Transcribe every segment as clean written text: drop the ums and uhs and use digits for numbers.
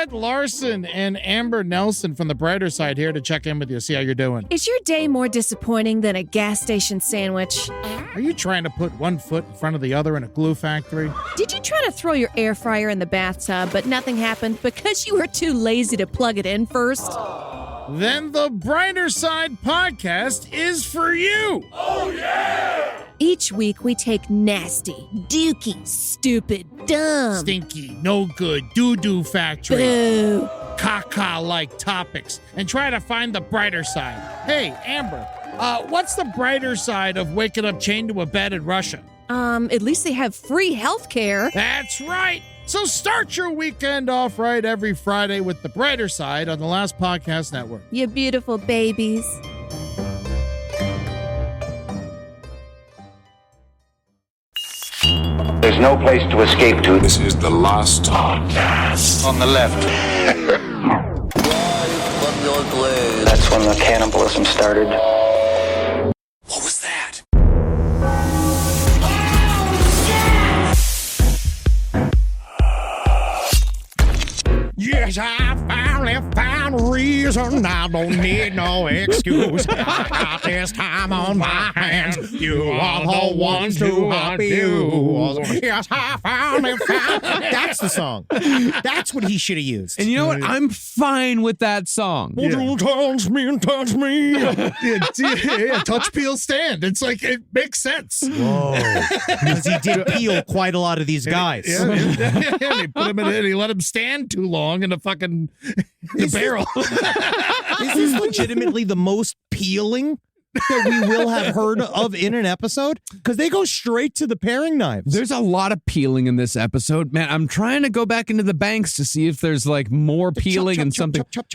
Ed Larson and Amber Nelson from the Brighter Side here to check in with you, see how you're doing. Is your day more disappointing than a gas station sandwich? Are you trying to put one foot in front of the other in a glue factory? Did you try to throw your air fryer in the bathtub, but nothing happened because you were too lazy to plug it in first? Then the Brighter Side podcast is for you. Oh, yeah! Each week, we take nasty, dookie, stupid, dumb, stinky, no good, doo-doo factory, boo, caca-like topics and try to find the brighter side. Hey, Amber, what's the brighter side of waking up chained to a bed in Russia? At least they have free health care. That's right. So start your weekend off right every Friday with the Brighter Side on the Last Podcast Network. You beautiful babies. There's no place to escape to. This is the Last Podcast. On the left. That's when the cannibalism started. What was that? Yes, I finally found a reason. I don't need no excuse. I got this time on my hands. You are the ones to abuse. Yes, I finally found. That's the song. That's what he should have used. And you know what? I'm fine with that song. Won't you touch me and touch me? Yeah, touch, peel, stand. It's like, it makes sense. Whoa. Because he did peel quite a lot of these guys. Yeah, he put him in. He let him stand too long in the fucking barrel. Is this legitimately the most peeling that we will have heard of in an episode? Because they go straight to the paring knives. There's a lot of peeling in this episode. Man, I'm trying to go back into the banks to see if there's like more peeling and something. Chop.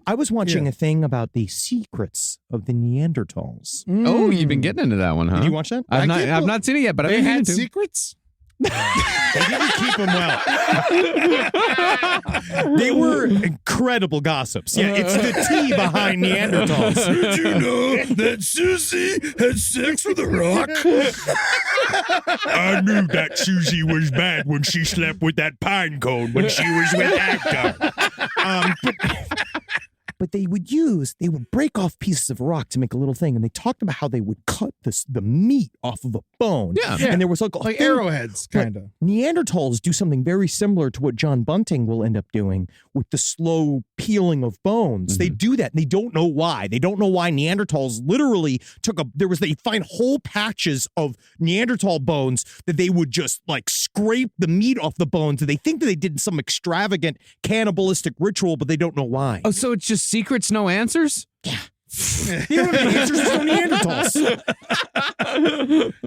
I was watching a thing about the secrets of the Neanderthals. Oh, you've been getting into that one, huh? Did you watch that? I've not seen it yet, but They I've been had into it. secrets? They didn't keep them well. They were incredible gossips. Yeah, it's the tea behind Neanderthals. Did you know that Susie had sex with a rock? I knew that Susie was bad when she slept with that pine cone when she was with Actor. But they would break off pieces of rock to make a little thing, and they talked about how they would cut the meat off of a bone. Yeah. And there was like arrowheads, kind of. Neanderthals do something very similar to what John Bunting will end up doing with the slow peeling of bones. Mm-hmm. They do that, and they don't know why. They don't know why Neanderthals literally they find whole patches of Neanderthal bones that they would just like scrape the meat off the bones, and they think that they did some extravagant cannibalistic ritual, but they don't know why. Oh, so it's just secrets, no answers? Yeah. You don't have the answers to Neanderthals.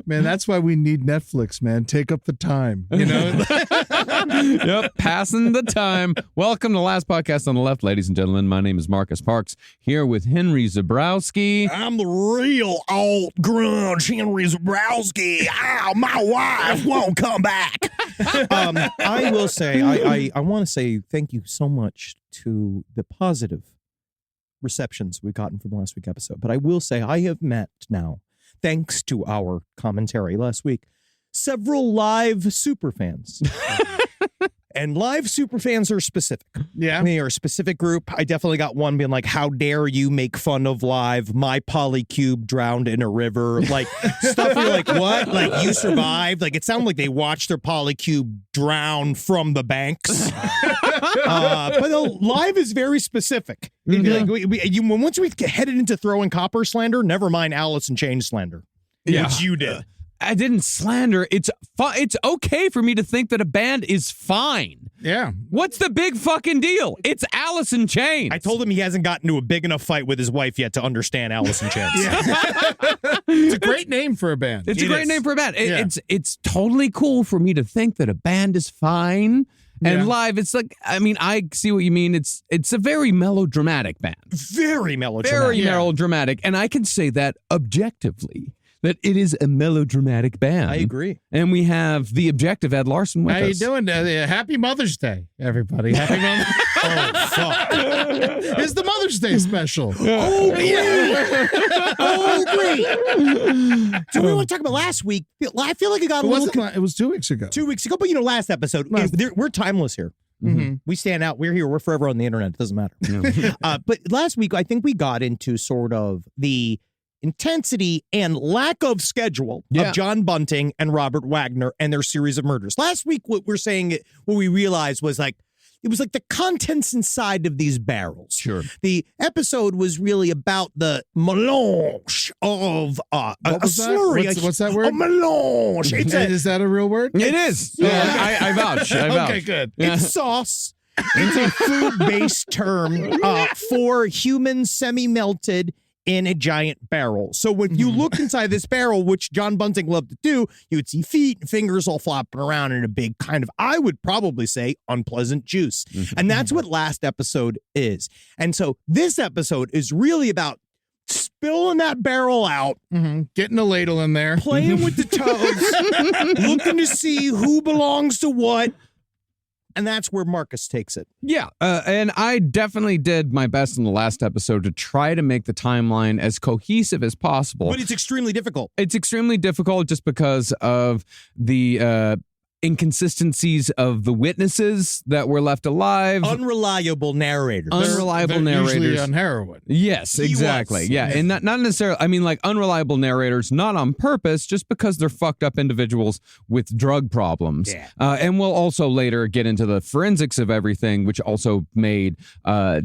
Man, that's why we need Netflix, man. Take up the time, you know? Yep, passing the time. Welcome to Last Podcast on the Left, ladies and gentlemen. My name is Marcus Parks, here with Henry Zabrowski. I'm the real old grunge Henry Zabrowski. Ow, my wife won't come back. I will say, I want to say thank you so much to the positive receptions we've gotten from last week's episode. But I will say I have met now, thanks to our commentary last week, several live superfans. And live superfans are specific. Yeah. They are a specific group. I definitely got one being like, how dare you make fun of live? My polycube drowned in a river. Like, stuff you're like, what? Like, you survived? Like, it sounded like they watched their polycube drown from the banks. But the live is very specific. Mm-hmm. Like, once we headed into throwing copper slander, never mind Alice in Chains slander. Yeah. Which you did. I didn't slander. It's okay for me to think that a band is fine. Yeah. What's the big fucking deal? It's Alice in Chains. I told him he hasn't gotten to a big enough fight with his wife yet to understand Alice in Chains. It's a great name for a band. It's a great name for a band. Yeah. It's totally cool for me to think that a band is fine. And live, it's like, I mean, I see what you mean. It's a very melodramatic band. Very melodramatic. Very melodramatic. And I can say that objectively, that it is a melodramatic band. I agree. And we have the objective Ed Larson with us. How you doing? Happy Mother's Day, everybody. Happy Mother's Day. Oh, fuck. It's the Mother's Day special. Oh, yeah. Oh, great. So we want to talk about last week. I feel like it got a little... It was 2 weeks ago. 2 weeks ago, but last episode, we're timeless here. We stand out. We're here. We're forever on the internet. It doesn't matter. But last week, I think we got into sort of the intensity and lack of schedule of John Bunting and Robert Wagner and their series of murders. Last week, what we realized was like, it was like the contents inside of these barrels. Sure. The episode was really about the melange of a slurry. What's that word? A melange. Is that a real word? It is. Yeah, I vouch. I vouch. Okay, good. It's sauce. It's a food-based term for human semi-melted in a giant barrel. So when you look inside this barrel, which John Bunting loved to do, you would see feet and fingers all flopping around in a big kind of, I would probably say, unpleasant juice. And that's what last episode is. And so this episode is really about spilling that barrel out, Getting a ladle in there. playing with the toes, looking to see who belongs to what. And that's where Marcus takes it. Yeah, and I definitely did my best in the last episode to try to make the timeline as cohesive as possible. But it's extremely difficult. It's extremely difficult just because of the inconsistencies of the witnesses that were left alive. Unreliable narrators. Unreliable They're narrators. usually on heroin. Yes, exactly. was. Yeah, and not necessarily, I mean, like unreliable narrators, not on purpose, just because they're fucked up individuals with drug problems. Yeah. And we'll also later get into the forensics of everything, which also made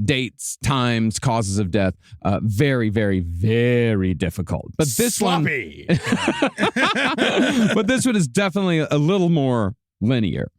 dates, times, causes of death very, very, very difficult. But this Sloppy. but this one is definitely a little more linear.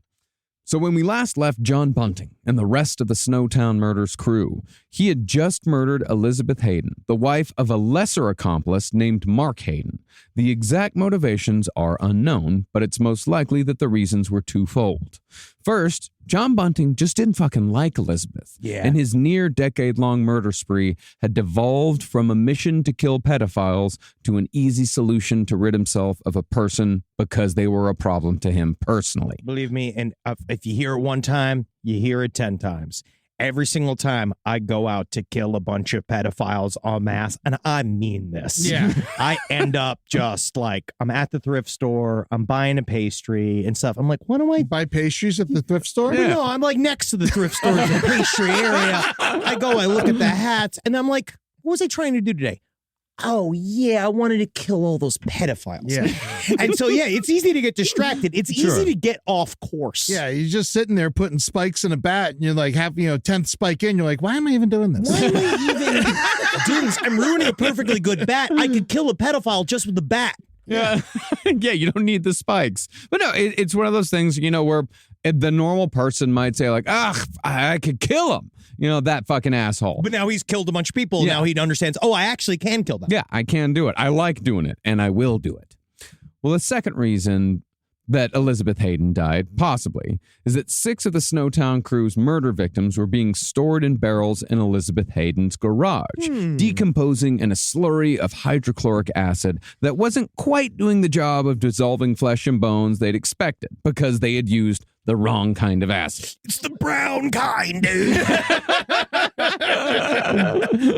So when we last left John Bunting and the rest of the Snowtown Murders crew, he had just murdered Elizabeth Hayden, the wife of a lesser accomplice named Mark Hayden. The exact motivations are unknown, but it's most likely that the reasons were twofold. First, John Bunting just didn't fucking like Elizabeth. Yeah. And his near decade-long murder spree had devolved from a mission to kill pedophiles to an easy solution to rid himself of a person because they were a problem to him personally. Believe me, and if you hear it one time, you hear it 10 times. Every single time I go out to kill a bunch of pedophiles en masse, and I mean this. Yeah. I end up just like, I'm at the thrift store, I'm buying a pastry and stuff. I'm like, what do I Buy pastries at the thrift store? Well, no, I'm like next to the thrift store in the pastry area. I go, I look at the hats, and I'm like, what was I trying to do today? Oh, yeah, I wanted to kill all those pedophiles. Yeah. And so, yeah, it's easy to get distracted. It's easy to get off course. Yeah, you're just sitting there putting spikes in a bat, and you're like, 10th spike in, you're like, why am I even doing this? Why am I even doing this? I'm ruining a perfectly good bat. I could kill a pedophile just with the bat. Yeah. Yeah, you don't need the spikes. But no, it's one of those things, where the normal person might say like, I could kill him. That fucking asshole. But now he's killed a bunch of people. Yeah. Now he understands, I actually can kill them. Yeah, I can do it. I like doing it, and I will do it. Well, the second reason that Elizabeth Hayden died, possibly, is that 6 of the Snowtown crew's murder victims were being stored in barrels in Elizabeth Hayden's garage, decomposing in a slurry of hydrochloric acid that wasn't quite doing the job of dissolving flesh and bones they'd expected because they had used the wrong kind of acid. It's the brown kind, dude.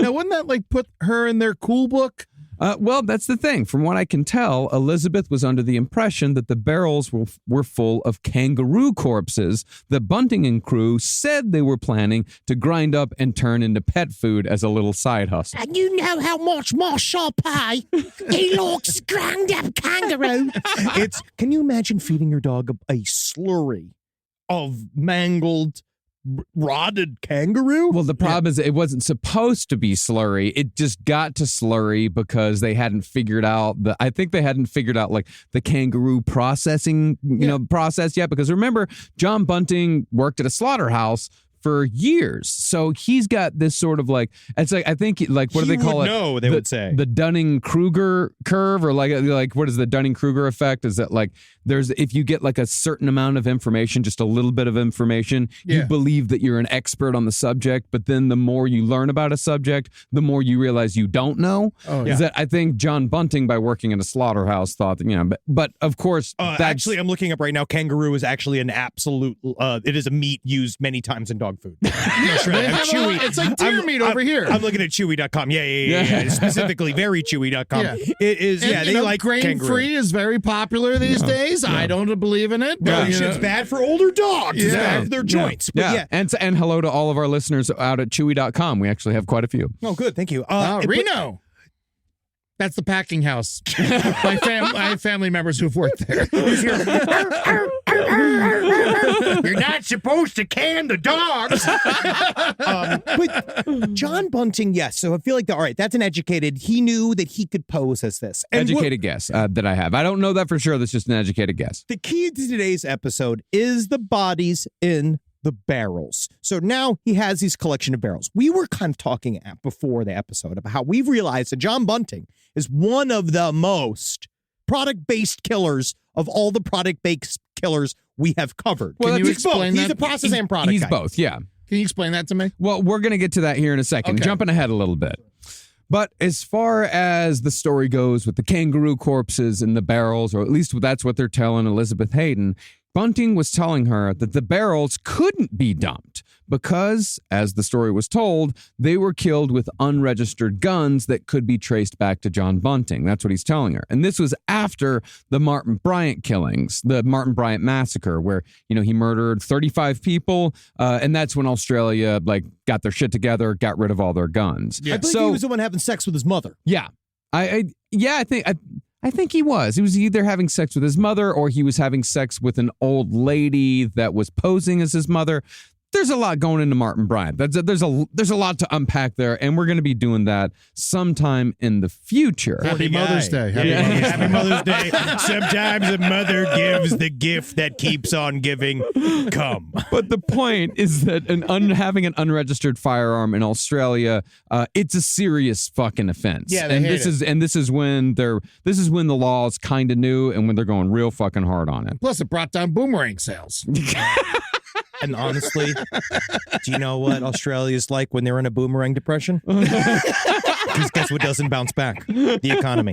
Now, wouldn't that put her in their cool book? Well, that's the thing. From what I can tell, Elizabeth was under the impression that the barrels were full of kangaroo corpses that Bunting and crew said they were planning to grind up and turn into pet food as a little side hustle. And you know how much more shall pay? He looks ground up kangaroo. Can you imagine feeding your dog a slurry of mangled, rotted kangaroo? Well, the problem is it wasn't supposed to be slurry. It just got to slurry because they hadn't figured out I think they hadn't figured out the kangaroo processing, process yet. Because remember, John Bunting worked at a slaughterhouse for years. So he's got this sort of it's I think what do they call it? No, they would say the Dunning-Kruger curve, or what is the Dunning-Kruger effect? Is that if you get a certain amount of information, just a little bit of information, you believe that you're an expert on the subject, but then the more you learn about a subject, the more you realize you don't know. Oh, Is that I think John Bunting, by working in a slaughterhouse, thought that, but of course, actually, I'm looking up right now. Kangaroo is actually an absolute, it is a meat used many times in dog dog food. No, sure, They I'm have a lot- Chewy. it's like deer meat over here. I'm looking at Chewy.com. Yeah. Specifically, verychewy.com. Yeah. It is. And, Yeah, you they know, like grain kangaroo. free is very popular these days. I don't believe in it. No, But, you shit's know, bad for older dogs. It's Yeah. bad for their joints. But Yeah. And hello to all of our listeners out at Chewy.com. We actually have quite a few. Oh, good. Thank you. Reno. That's the packing house. I have family members who've worked there. You're not supposed to can the dogs. But John Bunting, yes. So I feel like, all right, that's an educated. He knew that he could pose as this. And Educated guess that I have. I don't know that for sure. That's just an educated guess. the key to today's episode is the bodies in the barrels. So now he has these collection of barrels. We were kind of talking before the episode about how we've realized that John Bunting is one of the most product-based killers of all the product-based killers we have covered. Well, Can you that's- explain that? He's a process and product He's guy. both, yeah. Can you explain that to me? Well, we're going to get to that here in a second. Okay. Jumping ahead a little bit. But as far as the story goes with the kangaroo corpses in the barrels, or at least that's what they're telling Elizabeth Hayden, Bunting was telling her that the barrels couldn't be dumped because, as the story was told, they were killed with unregistered guns that could be traced back to John Bunting. That's what he's telling her. And this was after the Martin Bryant killings, the Martin Bryant massacre, where, he murdered 35 people. And that's when Australia, got their shit together, got rid of all their guns. I believe he was the one having sex with his mother. Yeah. I think he was. He was either having sex with his mother or he was having sex with an old lady that was posing as his mother. There's a lot going into Martin Bryant. There's a lot to unpack there, and we're going to be doing that sometime in the future. Happy Mother's Day. Happy Mother's Day. Sometimes a mother gives the gift that keeps on giving. Come. But the point is that having an unregistered firearm in Australia, it's a serious fucking offense. Yeah, they and hate this is when the law is kind of new and when they're going real fucking hard on it. Plus, it brought down boomerang sales. And honestly, do you know what Australia's like when they're in a boomerang depression? Because guess what doesn't bounce back? The economy.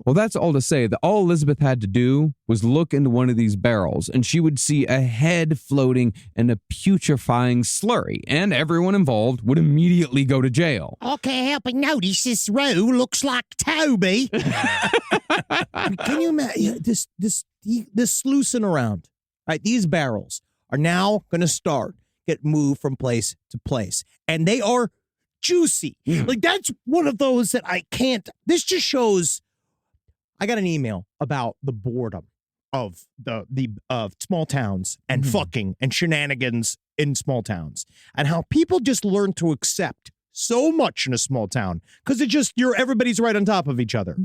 Well, that's all to say that all Elizabeth had to do was look into one of these barrels and she would see a head floating in a putrefying slurry, and everyone involved would immediately go to jail. Okay, help me notice this row looks like Toby. Can you imagine this sluicing around? Right, these barrels are now going to get moved from place to place, and they are juicy. Like, that's one of those that I can't. This just shows. I got an email about the boredom of the small towns and fucking and shenanigans in small towns, and how people just learn to accept so much in a small town because everybody's right on top of each other.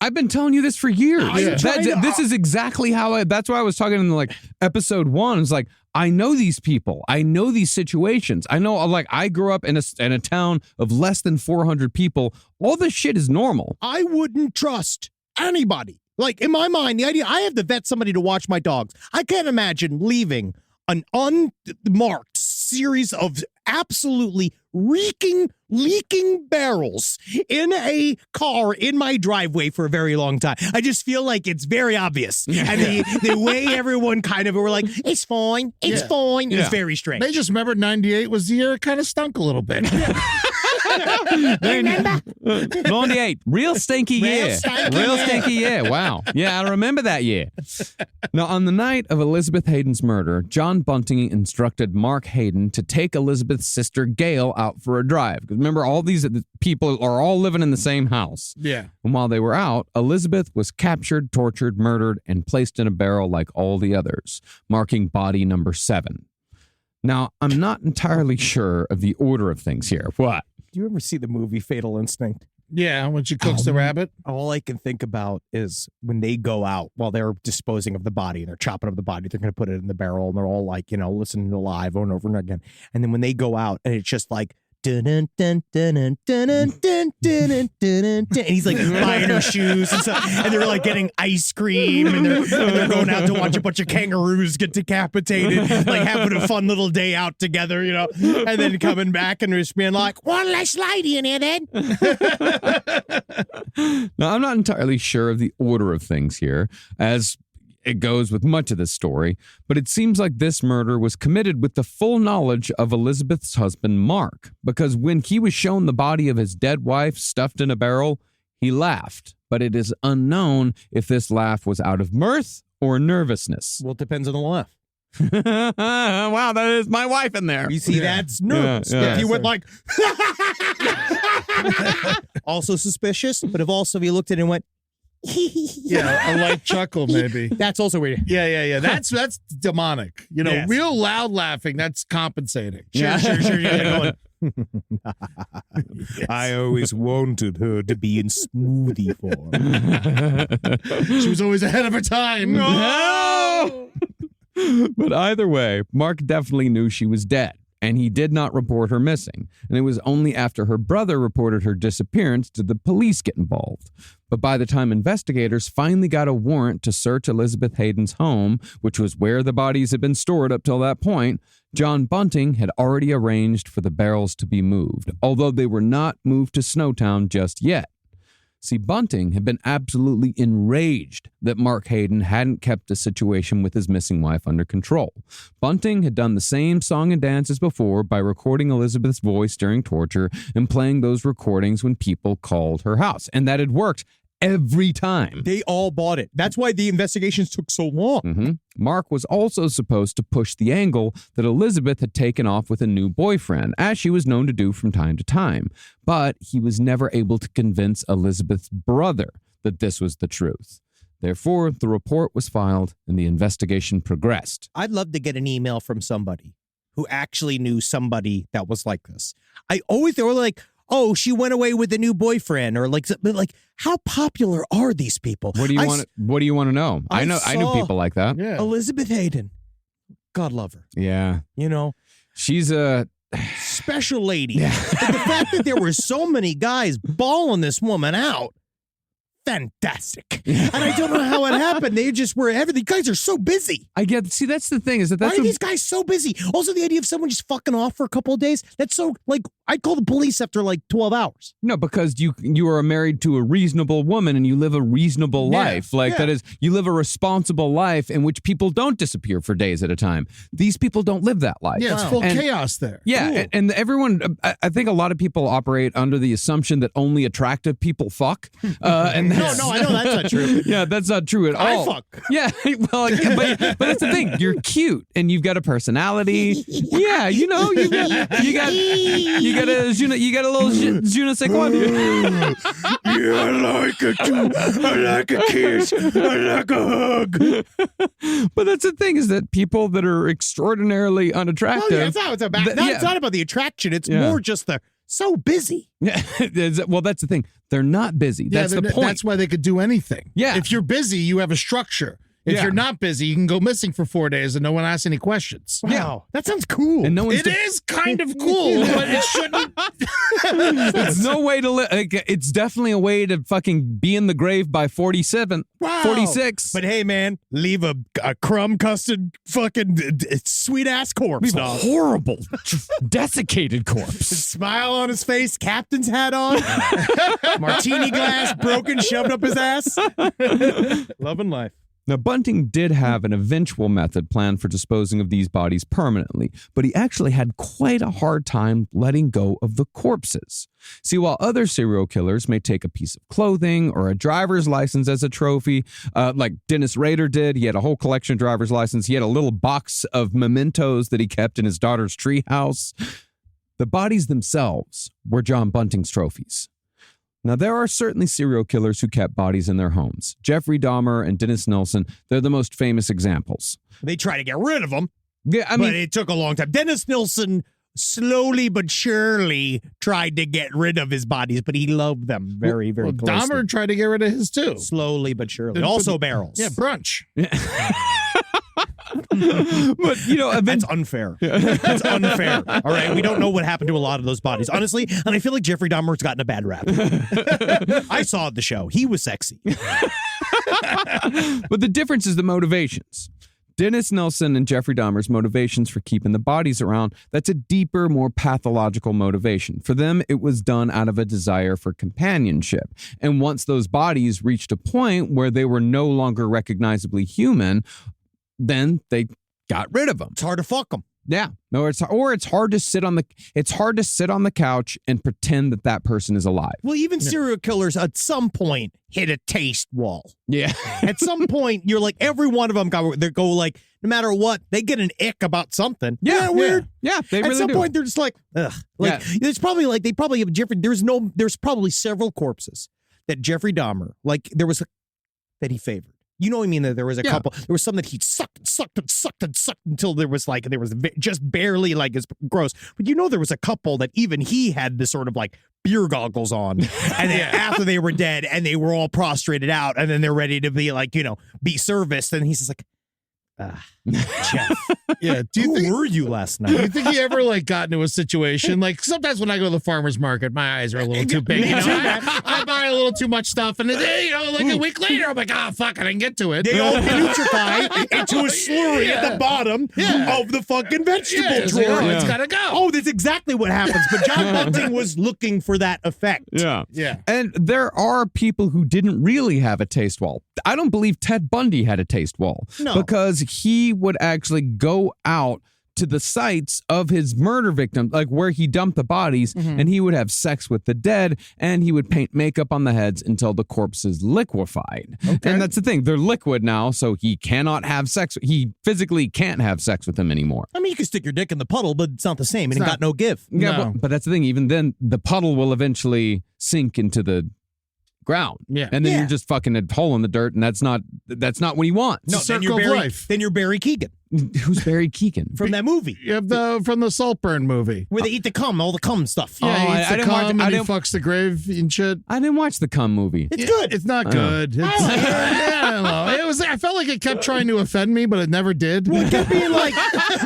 I've been telling you this for years. Yeah. This is exactly how that's why I was talking in episode 1. It's like, I know these people. I know these situations. I know, I grew up in a town of less than 400 people. All this shit is normal. I wouldn't trust anybody. In my mind, the idea, I have to vet somebody to watch my dogs. I can't imagine leaving an unmarked series of absolutely leaking barrels in a car in my driveway for a very long time. I just feel like it's very obvious. And the way everyone kind of were like, it's fine, it's fine, is very strange. They just remembered 98 was the year it kind of stunk a little bit. Remember? 98. Real stinky year. Real stinky year. Wow. Yeah, I remember that year. Now, on the night of Elizabeth Hayden's murder, John Bunting instructed Mark Hayden to take Elizabeth's sister Gail out for a drive. Because remember, all these people are all living in the same house. Yeah. And while they were out, Elizabeth was captured, tortured, murdered, and placed in a barrel like all the others, marking body number 7. Now, I'm not entirely sure of the order of things here. What? Do you ever see the movie Fatal Instinct? Yeah, when she cooks the rabbit. All I can think about is when they go out while they're disposing of the body and they're chopping up the body, they're going to put it in the barrel and they're all listening to live over and over and again. And then when they go out and it's just like, dun, dun, dun, dun, dun, dun, dun, dun, dun, dun, and he's buying her shoes and stuff, and they're getting ice cream and they're going out to watch a bunch of kangaroos get decapitated, having a fun little day out together, and then coming back and just being like, one less lady in here then. Now, I'm not entirely sure of the order of things here, as it goes with much of this story, but it seems like this murder was committed with the full knowledge of Elizabeth's husband, Mark, because when he was shown the body of his dead wife stuffed in a barrel, he laughed. But it is unknown if this laugh was out of mirth or nervousness. Well, it depends on the laugh. Wow, that is my wife in there. You see, that's nervous. Yeah, If you went like, also suspicious, but if you looked at it and went, Yeah, a light chuckle maybe. that's also weird. Yeah. That's demonic. You know, Yes. real loud laughing, that's compensating. Sure. Going, I always wanted her to be in smoothie form. She was always ahead of her time. No! But either way, Mark definitely knew she was dead, and he did not report her missing. And it was only after her brother reported her disappearance did the police get involved. But by the time investigators finally got a warrant to search Elizabeth Hayden's home, which was where the bodies had been stored up till that point, John Bunting had already arranged for the barrels to be moved, although they were not moved to Snowtown just yet. See, Bunting had been absolutely enraged that Mark Hayden hadn't kept the situation with his missing wife under control. Bunting had done the same song and dance as before by recording Elizabeth's voice during torture and playing those recordings when people called her house. And that had worked every time. They all bought it. That's why the investigations took so long. Mark was also supposed to push the angle that Elizabeth had taken off with a new boyfriend, as she was known to do from time to time. But he was never able to convince Elizabeth's brother that this was the truth. Therefore, the report was filed and the investigation progressed. I'd love to get an email from somebody who actually knew somebody that was like this. They were like, oh, she went away with a new boyfriend, or like how popular are these people? What do you want? What do you want to know? I know people like that. Yeah. Elizabeth Hayden, God love her. Yeah, You know, she's a special lady. But the fact that there were so many guys bawling this woman out, fantastic. And I don't know how it happened. They just were everything. Guys are so busy. I get. See, that's the thing is that Why that's are these guys so busy? Also, the idea of someone just fucking off for a couple of days, that's so, like, I'd call the police after like 12 hours. no, because you are married to a reasonable woman and you live a reasonable life. That is, you live a responsible life in which people don't disappear for days at a time. These people don't live that life. Yeah, it's full chaos there. Yeah, Cool. and everyone, I think a lot of people operate under the assumption that only attractive people fuck. And No, I know that's not true. Yeah, that's not true at all. I fuck. Yeah, well, but that's the thing. You're cute and you've got a personality. Yeah, you know, you got a little je ne sais quoi. Yeah, I like it too. I like a kiss. I like a hug. But that's the thing is that people that are extraordinarily unattractive. Well, yeah, it's not about the attraction. It's more just they're so busy. Yeah, well, that's the thing. They're not busy. That's the point. That's why they could do anything. Yeah. If you're busy, you have a structure. If you're not busy, you can go missing for 4 days and no one asks any questions. Wow, that sounds cool. And no one's It is kind of cool, but it shouldn't. It's no way to live. It's definitely a way to fucking be in the grave by 47, Wow. 46. But hey, man, leave a crumb custard fucking sweet ass corpse. Leave a dog. horrible, desiccated corpse. Smile on his face, captain's hat on, martini glass broken, shoved up his ass. Loving life. Now, Bunting did have an eventual method planned for disposing of these bodies permanently, but he actually had quite a hard time letting go of the corpses. See, while other serial killers may take a piece of clothing or a driver's license as a trophy, like Dennis Rader did, he had a whole collection of driver's license. He had a little box of mementos that he kept in his daughter's treehouse. The bodies themselves were John Bunting's trophies. Now, there are certainly serial killers who kept bodies in their homes. Jeffrey Dahmer and Dennis Nilsen, they're the most famous examples. They try to get rid of them. Yeah, I But mean, it took a long time. Dennis Nilsen slowly but surely tried to get rid of his bodies, but he loved them very, very closely. Dahmer tried to get rid of his too. Slowly but surely. Also barrels. Yeah, brunch. but, you know, That's unfair. That's unfair. All right. We don't know what happened to a lot of those bodies, honestly. And I feel like Jeffrey Dahmer's gotten a bad rap. I saw the show. He was sexy. but the difference is the motivations. Dennis Nelson and Jeffrey Dahmer's motivations for keeping the bodies around, that's a deeper, more pathological motivation. For them, it was done out of a desire for companionship. And once those bodies reached a point where they were no longer recognizably human, then they got rid of them. It's hard to fuck them. Yeah. No, it's hard to sit on the couch and pretend that person is alive. Well, even serial killers at some point hit a taste wall. Yeah. At some point, you're like, every one of them go like, no matter what, they get an ick about something. Yeah, weird. Yeah, they really At some do. point, they're just like, ugh. Like, it's probably like, they probably have Jeffrey, there's probably several corpses that Jeffrey Dahmer, like, there was that he favored. You know what I mean? That there was a couple. There was some that he sucked until there was just barely like as gross. But you know, there was a couple that even he had this sort of like beer goggles on, and then after they were dead and they were all prostrated out, and then they're ready to be like, be serviced, and he's just like, Jeff. Yeah. Who were you last night? Do you think he ever like got into a situation like sometimes when I go to the farmer's market, my eyes are a little too big. I buy a little too much stuff, and then like a week later, I'm like, fuck, I didn't get to it. They all putrefy into a slurry at the bottom of the fucking vegetable drawer. It's gotta go. Oh, that's exactly what happens. But John Bunting was looking for that effect. Yeah. Yeah. And there are people who didn't really have a taste wall. I don't believe Ted Bundy had a taste wall. No. Because he would actually go out to the sites of his murder victims, like where he dumped the bodies, and he would have sex with the dead, and he would paint makeup on the heads until the corpses liquefied. Okay. And that's the thing. They're liquid now, so he cannot have sex. He physically can't have sex with them anymore. I mean, you can stick your dick in the puddle, but it's not the same, and it got no give. Yeah, No. but that's the thing. Even then, the puddle will eventually sink into the ground. Yeah. And then you're just fucking a hole in the dirt, and that's not what he wants. No, then you're life. Then you're Barry Keoghan Who's Barry Keoghan? from that movie You have from the Saltburn movie. where they eat the cum, all the cum stuff. Yeah, he eats the didn't watch- cum I and he didn't- fucks the grave and shit. I didn't watch the cum movie. It's good. It's not good. I don't know. I felt like it kept trying to offend me, but it never did. Well, it kept being like,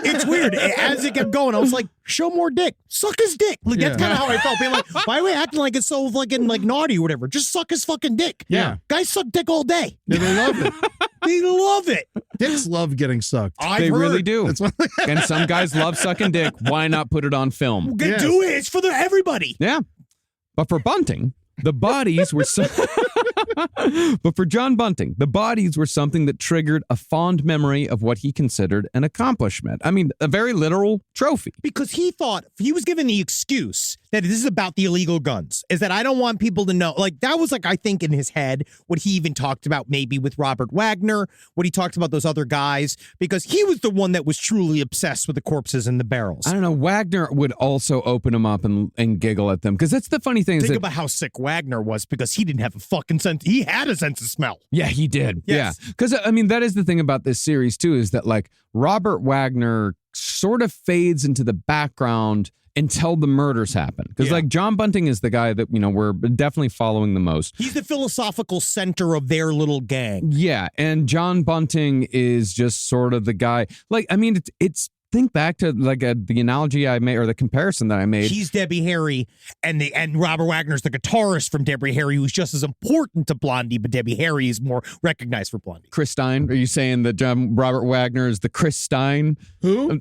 it's weird. As it kept going, I was like, show more dick. Suck his dick. Like, that's kind of how I felt. Being like, why are we acting like it's so fucking like naughty or whatever? Just suck his fucking dick. Yeah. Guys suck dick all day. Yeah, they love it. They love it. Dicks love getting sucked. They really do. That's what And some guys love sucking dick. Why not put it on film? Get do it. It's for everybody. Yeah. But for Bunting, the bodies were but for John Bunting, the bodies were something that triggered a fond memory of what he considered an accomplishment. I mean, a very literal trophy. Because he thought, he was given the excuse that this is about the illegal guns, is that I don't want people to know. Like, that was like, I think in his head, what he even talked about maybe with Robert Wagner, what he talked about those other guys, because he was the one that was truly obsessed with the corpses and the barrels. I don't know. Wagner would also open them up and giggle at them. Because that's the funny thing. Think about how sick Wagner was, because he didn't have a fucking sense. He had a sense of smell. Yeah, he did. Yes. Yeah. Because, I mean, that is the thing about this series, too, is that, like, Robert Wagner sort of fades into the background until the murders happen. Because, like, John Bunting is the guy that, we're definitely following the most. He's the philosophical center of their little gang. Yeah. And John Bunting is just sort of the guy. Like, I mean, it's think back to like the analogy I made or the comparison that I made. He's Debbie Harry, and Robert Wagner's the guitarist from Debbie Harry, who's just as important to Blondie, but Debbie Harry is more recognized for Blondie. Chris Stein? Are you saying that Robert Wagner is the Chris Stein? Who?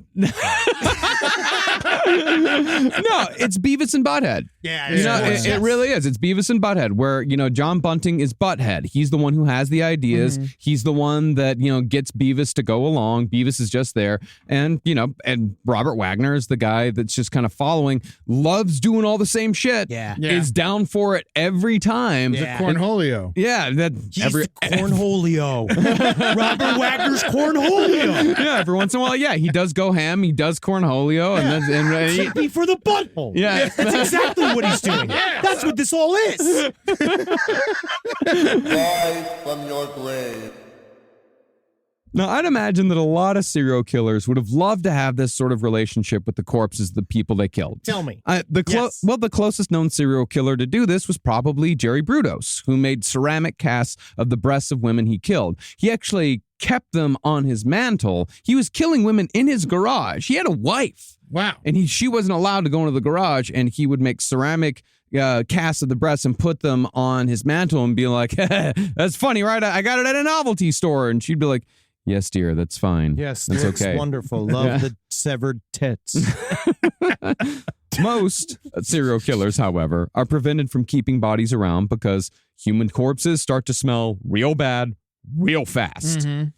No, it's Beavis and Butthead. Yeah, It really is. It's Beavis and Butthead, where, John Bunting is Butthead. He's the one who has the ideas. Mm-hmm. He's the one that, gets Beavis to go along. Beavis is just there. And, and Robert Wagner is the guy that's just kind of following, loves doing all the same shit. Yeah. Is down for it every time. Yeah. Cornholio. Yeah. He's the Cornholio. Robert Wagner's Cornholio. Yeah, every once in a while, he does go ham. He does Cornholio. Take me for the butthole. Yeah. That's exactly what he's doing. That's what this all is. Rise from your grave. Now, I'd imagine that a lot of serial killers would have loved to have this sort of relationship with the corpses of the people they killed. Tell me. The closest known serial killer to do this was probably Jerry Brudos, who made ceramic casts of the breasts of women he killed. He actually kept them on his mantle. He was killing women in his garage. He had a wife. Wow. And she wasn't allowed to go into the garage, and he would make ceramic casts of the breasts and put them on his mantle and be like, that's funny, right? I got it at a novelty store. And she'd be like, Yes, dear, that's fine. Yes, that's looks okay. wonderful. Love the severed tits. Most serial killers, however, are prevented from keeping bodies around because human corpses start to smell real bad real fast. Mm-hmm.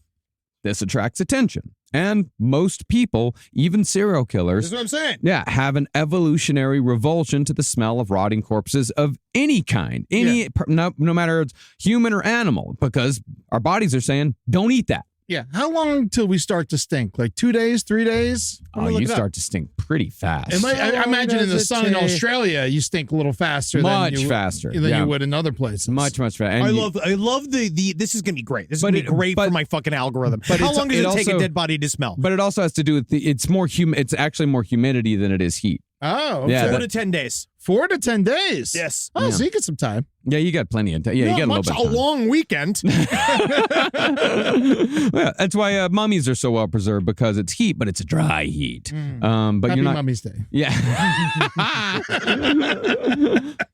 This attracts attention. And most people, even serial killers, That's what I'm saying. yeah, have an evolutionary revulsion to the smell of rotting corpses of any kind, no matter it's human or animal, because our bodies are saying, don't eat that. Yeah. How long till we start to stink? Like 2 days, 3 days? Oh, you start to stink pretty fast. I imagine in the sun in Australia, you stink a little faster than you would in other places. Much faster. I love the. This is gonna be great. This is gonna be great for my fucking algorithm. But how long does it take a dead body to smell? But it also has to do with it's more It's actually more humidity than it is heat. Oh, okay. Yeah, 4 to 10 days. 4 to 10 days. Yes. Oh, so you get some time. Yeah, you got plenty of time. Yeah, you got a little bit of time. A long weekend. Yeah, that's why mummies are so well preserved, because it's heat, but it's a dry heat. But Happy you're not. Mummy's Day. Yeah.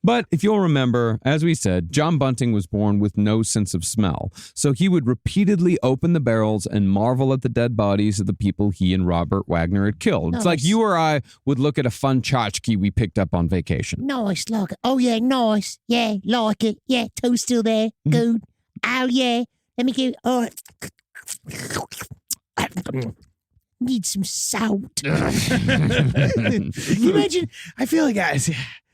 But if you'll remember, as we said, John Bunting was born with no sense of smell. So he would repeatedly open the barrels and marvel at the dead bodies of the people he and Robert Wagner had killed. It's like you or I would look at a fun tchotchke we picked up on vacation. Nice, like it. Oh, yeah, nice. Yeah, like it. Yeah, toe's still there. Good. Oh, yeah. Let me give. Oh. Need some salt. Can you imagine? I feel like, guys,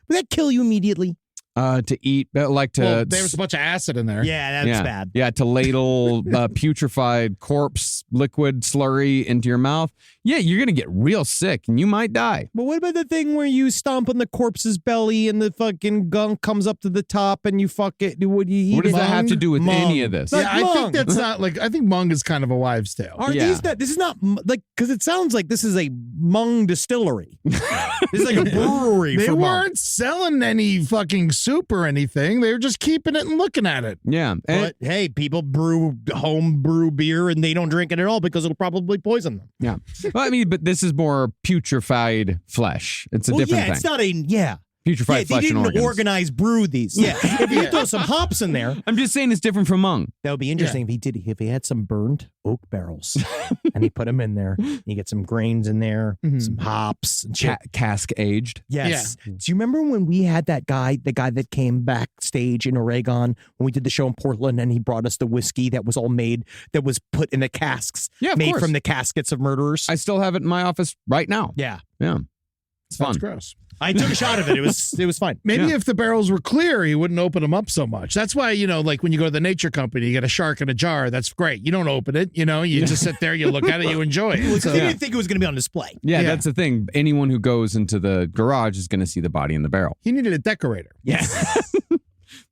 would that kill you immediately? To eat, like to. Well, there was a bunch of acid in there. Yeah, that's bad. Yeah, to ladle putrefied corpse liquid slurry into your mouth. Yeah, you're going to get real sick and you might die. But what about the thing where you stomp on the corpse's belly and the fucking gunk comes up to the top and you fuck it? Would you eat What does it? that have to do with Mung. any of this? Yeah, I think that's not like. I think Mung is kind of a wives' tale. Are these not? This is not like, because it sounds like this is a Mung distillery. This is like a brewery. They for weren't Mung. selling any fucking soup or anything. They were just keeping it and looking at it. Yeah. But hey, people home brew beer and they don't drink it at all because it'll probably poison them. Yeah. Well, I mean, but this is more putrefied flesh. It's a different thing. It's not a Putrefied flesh they and didn't organs. organize brew these. Yeah, if you throw some hops in there, I'm just saying it's different from Mung. that would be interesting if he had some burned oak barrels and he put them in there. You get some grains in there, some hops, and shit. Cask aged. Yes. Do you remember when we had the guy that came backstage in Oregon when we did the show in Portland and he brought us the whiskey that was all made, that was put in the casks, made course. from the caskets of murderers? I still have it in my office right now. Yeah. Yeah. It's fun. That's gross. I took a shot of it. It was fine. Maybe if the barrels were clear, he wouldn't open them up so much. That's why, like when you go to the nature company, you get a shark in a jar. That's great. You don't open it. You just sit there, you look at it, you enjoy it. Because they didn't think it was going to be on display. Yeah, that's the thing. Anyone who goes into the garage is going to see the body in the barrel. He needed a decorator. Yes.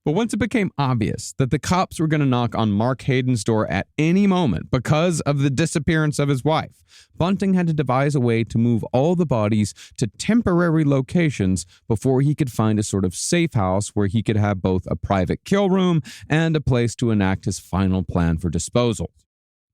But once it became obvious that the cops were going to knock on Mark Hayden's door at any moment because of the disappearance of his wife, Bunting had to devise a way to move all the bodies to temporary locations before he could find a sort of safe house where he could have both a private kill room and a place to enact his final plan for disposal.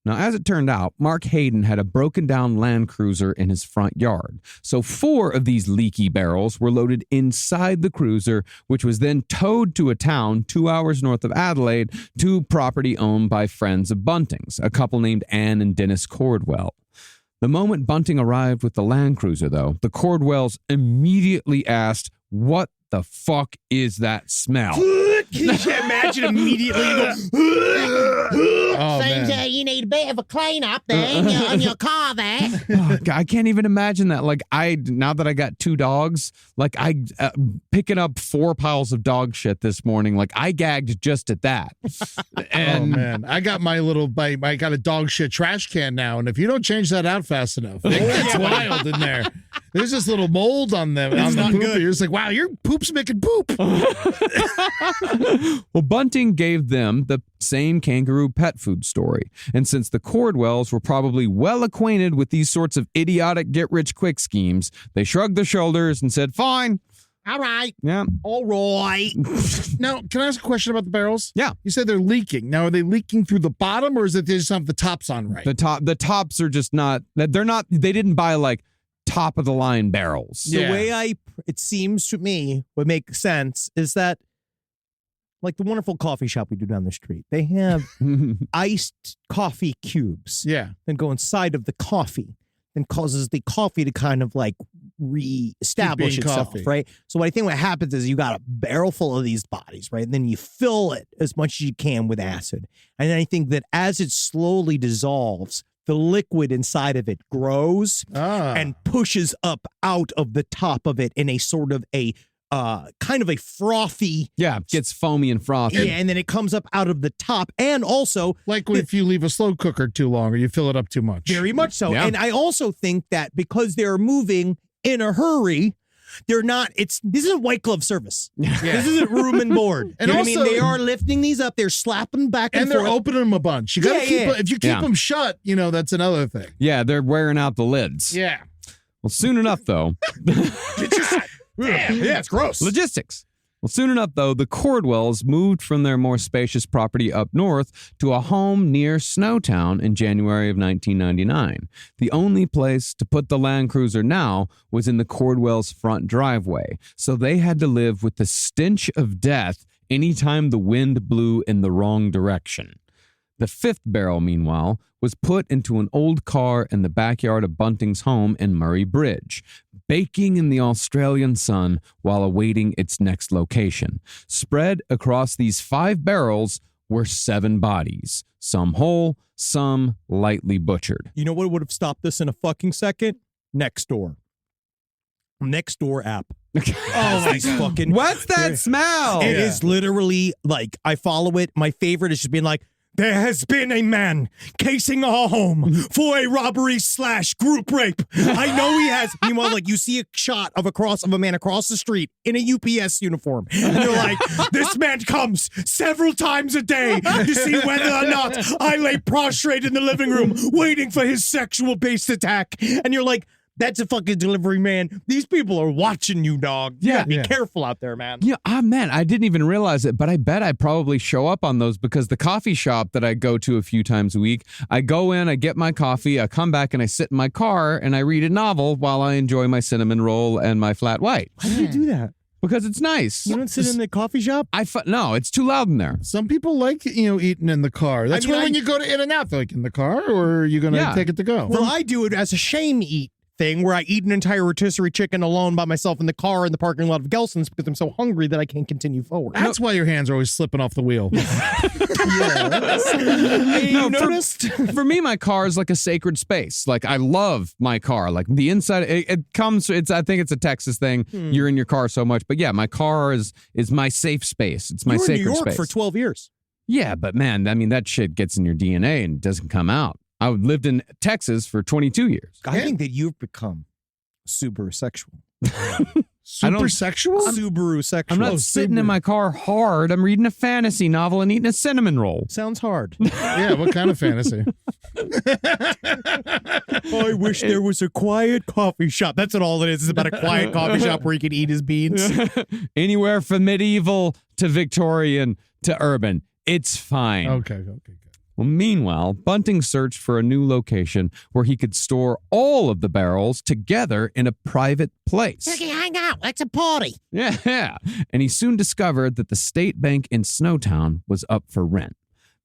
Now, as it turned out, Mark Hayden had a broken-down Land Cruiser in his front yard. So 4 of these leaky barrels were loaded inside the cruiser, which was then towed to a town 2 hours north of Adelaide to property owned by friends of Bunting's, a couple named Ann and Dennis Cordwell. The moment Bunting arrived with the Land Cruiser, though, the Cordwells immediately asked, "What the fuck is that smell?" Can you imagine immediately you go, Seems you need a bit of a clean up there on your car there. Oh, God, I can't even imagine that. Like, now that I got 2 dogs, like picking up 4 piles of dog shit this morning, like I gagged just at that. And oh man, I got I got a dog shit trash can now, and if you don't change that out fast enough, it gets wild in there. There's this little mold on them. It's not poop. good. You're just like, wow, your poop's making poop. Well, Bunting gave them the same kangaroo pet food story. And since the Cordwells were probably well acquainted with these sorts of idiotic get-rich-quick schemes, they shrugged their shoulders and said, "Fine." All right. Yeah. all right. Now, can I ask a question about the barrels? Yeah. You said they're leaking. Now, are they leaking through the bottom, or is it they just have the tops on right? The tops are just not, they didn't buy like top of the line barrels. The way it seems to me would make sense is that like the wonderful coffee shop we do down the street. They have iced coffee cubes. Yeah. Then go inside of the coffee and causes the coffee to kind of like reestablish Keep being itself, coffee. right? So what I think what happens is you got a barrel full of these bodies, right? And then you fill it as much as you can with acid. And then I think that as it slowly dissolves, the liquid inside of it grows and pushes up out of the top of it in a sort of a kind of a frothy. Yeah, gets foamy and frothy. Yeah, and then it comes up out of the top. And also, like if you leave a slow cooker too long or you fill it up too much. Very much so. Yeah. And I also think that because they're moving in a hurry, they're not, this isn't white glove service. This isn't room and board. And You know also- what I mean? They are lifting these up, they're slapping back and, And they're forth. opening them a bunch. You gotta Yeah, yeah. if you keep Yeah. them shut, that's another thing. Yeah, they're wearing out the lids. Yeah. Well, soon enough, though. Yeah, it's gross. Logistics. Well, soon enough, though, the Cordwells moved from their more spacious property up north to a home near Snowtown in January of 1999. The only place to put the Land Cruiser now was in the Cordwells' front driveway, so they had to live with the stench of death anytime the wind blew in the wrong direction. The fifth barrel, meanwhile, was put into an old car in the backyard of Bunting's home in Murray Bridge, baking in the Australian sun while awaiting its next location. Spread across these 5 barrels were 7 bodies, some whole, some lightly butchered. You know what would have stopped this in a fucking second? Nextdoor. Nextdoor app. Oh my fucking. What's that smell? It is literally like, I follow it. My favorite is just being like, there has been a man casing our home for a robbery / group rape. I know he has. Meanwhile, like you see a shot of a man across the street in a UPS uniform. And you're like, this man comes several times a day to see whether or not I lay prostrate in the living room waiting for his sexual-based attack. And you're like, that's a fucking delivery man. These people are watching you, dog. You gotta be careful out there, man. Yeah, man, I didn't even realize it, but I bet I'd probably show up on those because the coffee shop that I go to a few times a week, I go in, I get my coffee, I come back and I sit in my car and I read a novel while I enjoy my cinnamon roll and my flat white. How do you do that? Because it's nice. You don't sit in the coffee shop? No, it's too loud in there. Some people like, eating in the car. That's why when you go to In-N-Out, they're like, in the car, or are you going to take it to go? Well, I do it as a shame eat thing where I eat an entire rotisserie chicken alone by myself in the car in the parking lot of Gelson's because I'm so hungry that I can't continue forward. That's why your hands are always slipping off the wheel. You noticed? For me, my car is like a sacred space. Like, I love my car. Like, the inside, I think it's a Texas thing. You're in your car so much. But yeah, my car is my safe space. It's my You were in sacred New York space. for 12 years. Yeah, but man, I mean, that shit gets in your DNA and doesn't come out. I lived in Texas for 22 years. I think that you've become Subaru sexual. Super sexual? Subaru sexual. I'm not sitting in my car hard. I'm reading a fantasy novel and eating a cinnamon roll. Sounds hard. Yeah, what kind of fantasy? I wish there was a quiet coffee shop. That's what all it is. It's about a quiet coffee shop where he can eat his beans. Anywhere from medieval to Victorian to urban. It's fine. Okay. Well, meanwhile, Bunting searched for a new location where he could store all of the barrels together in a private place. Okay, hang out. Let's a party. Yeah. And he soon discovered that the state bank in Snowtown was up for rent.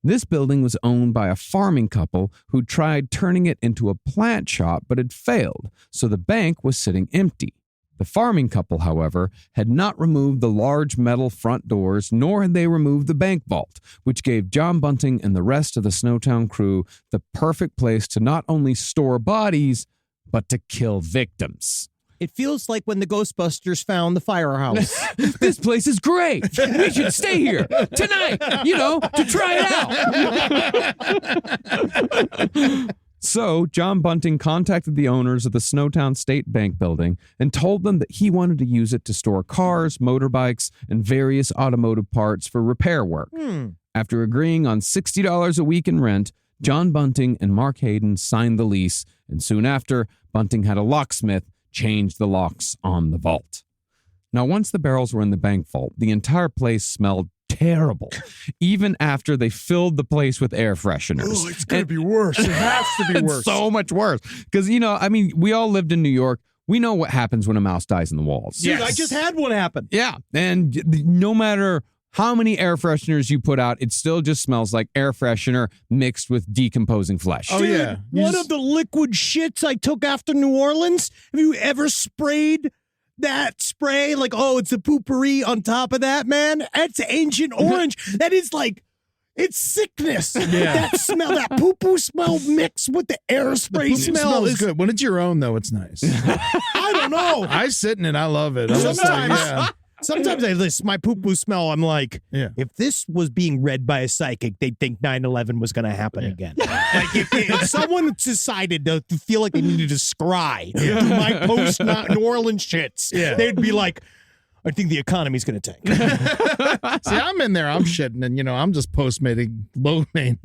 This building was owned by a farming couple who tried turning it into a plant shop but had failed, so the bank was sitting empty. The farming couple, however, had not removed the large metal front doors, nor had they removed the bank vault, which gave John Bunting and the rest of the Snowtown crew the perfect place to not only store bodies, but to kill victims. It feels like when the Ghostbusters found the firehouse. This place is great. We should stay here tonight, to try it out. So, John Bunting contacted the owners of the Snowtown State Bank building and told them that he wanted to use it to store cars, motorbikes, and various automotive parts for repair work. After agreeing on $60 a week in rent, John Bunting and Mark Hayden signed the lease, and soon after, Bunting had a locksmith change the locks on the vault. Now, once the barrels were in the bank vault, the entire place smelled terrible, even after they filled the place with air fresheners. Oh, it's going to be worse. It has to be worse. It's so much worse. Because, we all lived in New York. We know what happens when a mouse dies in the walls. Dude, I just had one happen. Yeah. And no matter how many air fresheners you put out, it still just smells like air freshener mixed with decomposing flesh. Oh, yeah. One of the liquid shits I took after New Orleans. Have you ever sprayed that spray? Like, oh, it's a poopery on top of that, man. That's Ancient Orange. That is like, it's sickness. Yeah. That smell, that poo-poo smell mixed with the air spray It smell smells is good. When it's your own, though, it's nice. I don't know. I sit in it. I love it. I'm just like, Sometimes, yeah. sometimes I listen, my poo-poo smell, I'm like, Yeah. if this was being read by a psychic, they'd think 9/11 was going to happen again. Like if someone decided to feel like they needed to scry through my post-New Orleans shits, they'd be like, I think the economy's going to tank. See, I'm in there. I'm shitting, and I'm just postmating low main.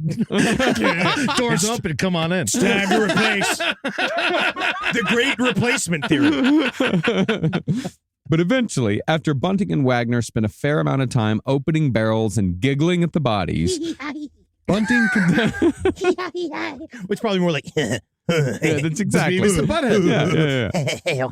Doors open. Come on in. It's time to replace the great replacement theory. But eventually, after Bunting and Wagner spent a fair amount of time opening barrels and giggling at the bodies, Bunting Which probably more like, yeah, that's exactly. Beavis and Butthead. Yeah.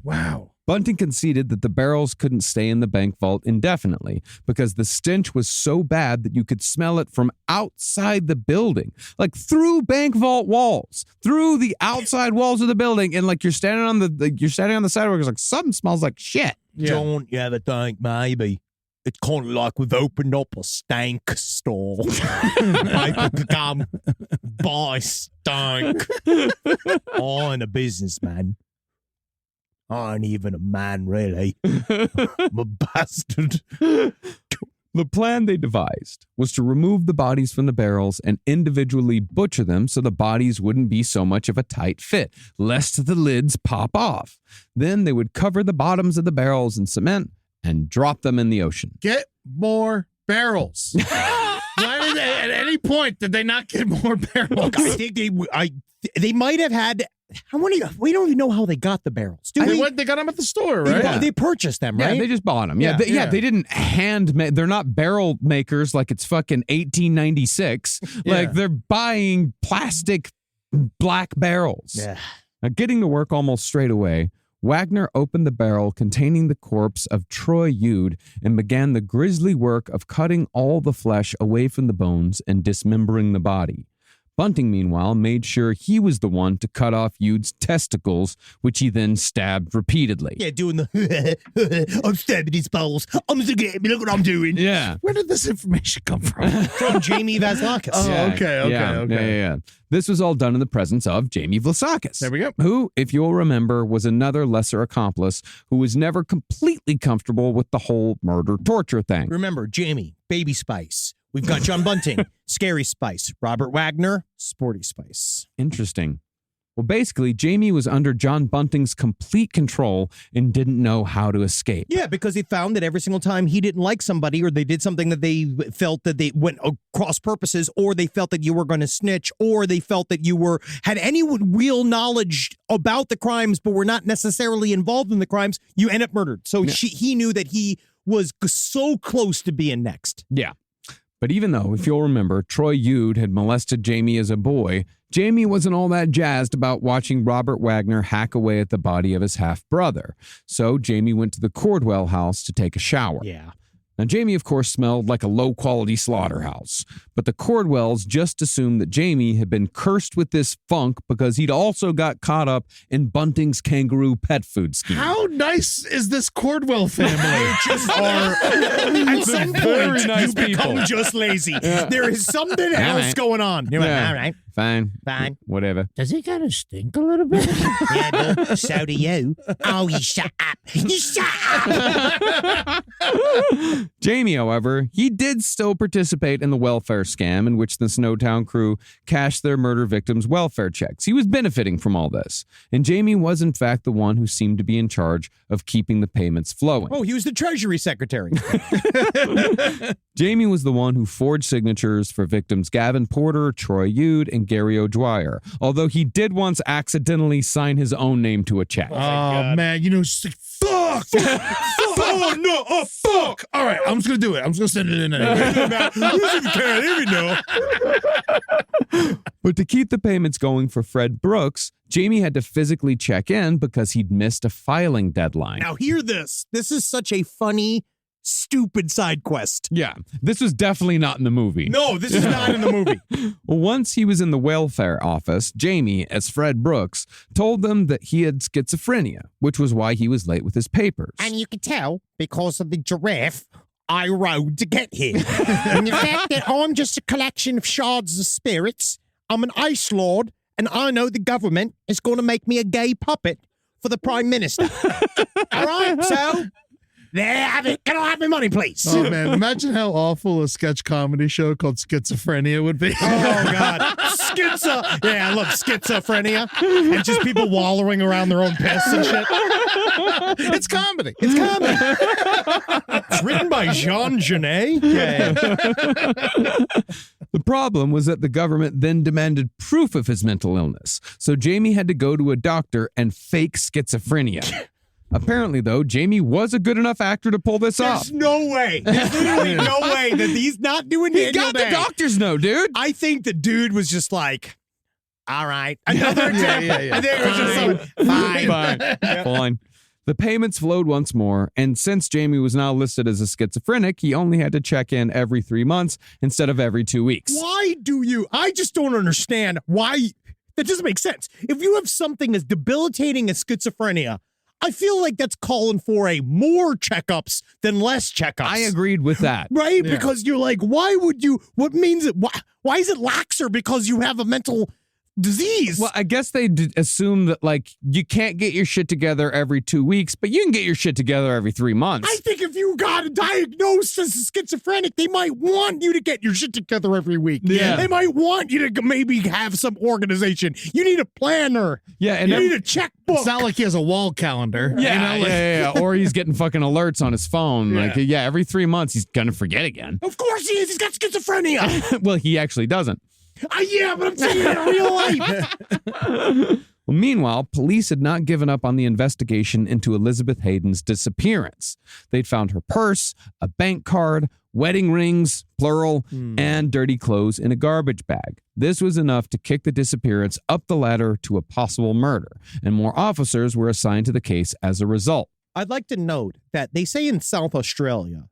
Wow. Bunting conceded that the barrels couldn't stay in the bank vault indefinitely because the stench was so bad that you could smell it from outside the building, like through bank vault walls, through the outside walls of the building, and like you're standing on the sidewalk. It's like something smells like shit. Yeah. don't you ever think maybe it's kind of like we've opened up a stank store. People could come buy stank. I'm a businessman. I ain't even a man, really. I'm a bastard. The plan they devised was to remove the bodies from the barrels and individually butcher them so the bodies wouldn't be so much of a tight fit, lest the lids pop off. Then they would cover the bottoms of the barrels in cement and drop them in the ocean. Get more barrels. Why did they, at any point did they not get more barrels? Look, I think they might have had. How many? We don't even know how they got the barrels. Do we? They got them at the store, They, right? they purchased them, right? Yeah, they just bought them. Yeah, Yeah. they didn't they're not barrel makers like it's fucking 1896. Like Yeah. they're buying plastic black barrels. Yeah. Now, getting to work almost straight away, Wagner opened the barrel containing the corpse of Troy Yude and began the grisly work of cutting all the flesh away from the bones and dismembering the body. Bunting, meanwhile, made sure he was the one to cut off Yude's testicles, which he then stabbed repeatedly. Yeah, doing the I'm stabbing his balls. I'm so good. Look what I'm doing. Yeah. Where did this information come from? From Jamie Vasilakis. Oh, Yeah, okay. Yeah. This was all done in the presence of Jamie Vlasakis. There we go. Who, if you'll remember, was another lesser accomplice who was never completely comfortable with the whole murder-torture thing. Remember, Jamie, Baby Spice. We've got John Bunting, Scary Spice. Robert Wagner, Sporty Spice. Interesting. Well, basically, Jamie was under John Bunting's complete control and didn't know how to escape. Yeah, because he found that every single time he didn't like somebody or they did something that they felt that they went across purposes or they felt that you were going to snitch or they felt that you had any real knowledge about the crimes but were not necessarily involved in the crimes, you end up murdered. So he knew that he was so close to being next. Yeah. But even though, if you'll remember, Troy Yude had molested Jamie as a boy, Jamie wasn't all that jazzed about watching Robert Wagner hack away at the body of his half-brother. So Jamie went to the Cordwell house to take a shower. Yeah. Now, Jamie, of course, smelled like a low-quality slaughterhouse, but the Cordwells just assumed that Jamie had been cursed with this funk because he'd also got caught up in Bunting's kangaroo pet food scheme. How nice is this Cordwell family? They just are, at some very point, nice you become people. just lazy. There is something else right. going on. You're Yeah. like, all right. Fine. Fine. Whatever. Does it kind of stink a little bit? Yeah, but so do you. Oh, you shut up. You shut up. Jamie, however, he did still participate in the welfare scam in which the Snowtown crew cashed their murder victims' welfare checks. He was benefiting from all this. And Jamie was, in fact, the one who seemed to be in charge of keeping the payments flowing. Oh, he was the Treasury Secretary. Jamie was the one who forged signatures for victims Gavin Porter, Troy Yude, and Gary O'Dwyer, although he did once accidentally sign his own name to a check. Oh, man. Fuck! Oh, no. Oh, fuck! All right, I'm just going to do it. I'm just going to send it in anyway. But to keep the payments going for Fred Brooks, Jamie had to physically check in because he'd missed a filing deadline. Now, hear this. This is such a funny stupid side quest. Yeah, this was definitely not in the movie. No, this is not in the movie. Well, once he was in the welfare office, Jamie, as Fred Brooks, told them that he had schizophrenia, which was why he was late with his papers. And you can tell because of the giraffe I rode to get here. And the fact that I'm just a collection of shards of spirits, I'm an ice lord, and I know the government is going to make me a gay puppet for the prime minister. All right, so there, have it. Can I have my money, please? Oh, man. Imagine how awful a sketch comedy show called Schizophrenia would be. Oh, God. Yeah, I love schizophrenia. And just people wallowing around their own piss and shit. It's comedy. It's comedy. It's written by Jean Genet. Yeah. The problem was that the government then demanded proof of his mental illness, so Jamie had to go to a doctor and fake schizophrenia. Apparently, though, Jamie was a good enough actor to pull this off. There's no way. There's literally no way that he's not doing He Daniel got Day. the doctor's note, dude. I think the dude was just like, all right. Another example. yeah. I think it was just like, fine. Fine. The payments flowed once more, and since Jamie was now listed as a schizophrenic, he only had to check in every 3 months instead of every 2 weeks. Why do you? I just don't understand why. That doesn't make sense. If you have something as debilitating as schizophrenia, I feel like that's calling for more checkups than less checkups. I agreed with that. Right? Yeah. Because you're like, why would you? What means it? Why is it laxer because you have a mental disease? Well, I guess they assume that, like, you can't get your shit together every 2 weeks, but you can get your shit together every 3 months. I think if you got diagnosed as a schizophrenic, they might want you to get your shit together every week. Yeah. They might want you to maybe have some organization. You need a planner. Yeah, and You need a checkbook. It's not like he has a wall calendar. yeah, You know, like- yeah. Or he's getting fucking alerts on his phone. Like, yeah, every 3 months he's gonna forget again. Of course he is. He's got schizophrenia. Well, he actually doesn't. Yeah, but I'm saying in real life. Well, meanwhile, police had not given up on the investigation into Elizabeth Hayden's disappearance. They'd found her purse, a bank card, wedding rings, plural, and dirty clothes in a garbage bag. This was enough to kick the disappearance up the ladder to a possible murder, and more officers were assigned to the case as a result. I'd like to note that they say in South Australia,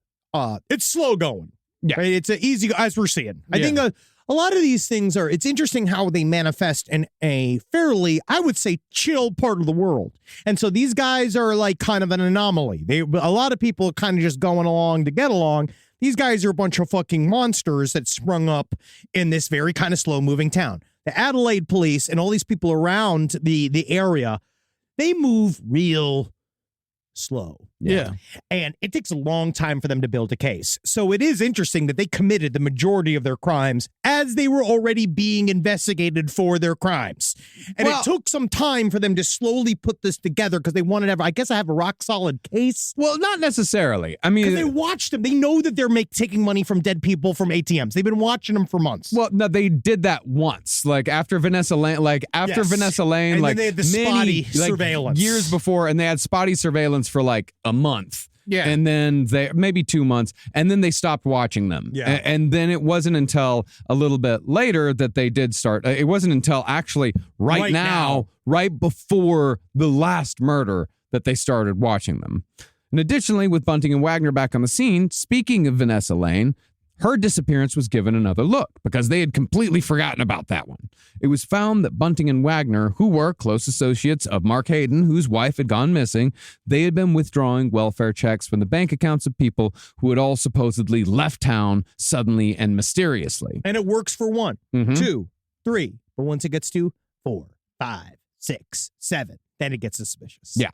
it's slow going. Yeah. Right? It's an easy, as we're seeing. I think a lot of these things it's interesting how they manifest in a fairly, I would say, chill part of the world. And so these guys are like kind of an anomaly. A lot of people are kind of just going along to get along. These guys are a bunch of fucking monsters that sprung up in this very kind of slow moving town. The Adelaide police and all these people around the area, they move real slow. Yeah. And it takes a long time for them to build a case. So it is interesting that they committed the majority of their crimes as they were already being investigated for their crimes. And it took some time for them to slowly put this together because they wanted to have a rock solid case. Well, not necessarily. I Because mean, they watched them. They know that they're taking money from dead people from ATMs. They've been watching them for months. well, no, they did that once. Like after Vanessa Lane, Yes. Vanessa Lane, And then like they had the many, spotty like, surveillance. years before, and they had spotty surveillance for like a month. Yeah. And then maybe 2 months, and then they stopped watching them. Yeah. And then it wasn't until a little bit later that they did start. It wasn't until actually right now, right before the last murder, that they started watching them. And additionally, with Bunting and Wagner back on the scene, speaking of Vanessa Lane, her disappearance was given another look because they had completely forgotten about that one. It was found that Bunting and Wagner, who were close associates of Mark Hayden, whose wife had gone missing, they had been withdrawing welfare checks from the bank accounts of people who had all supposedly left town suddenly and mysteriously. And it works for 1, Mhm. 2, 3. But once it gets to 4, 5, 6, 7, then it gets suspicious. Yeah.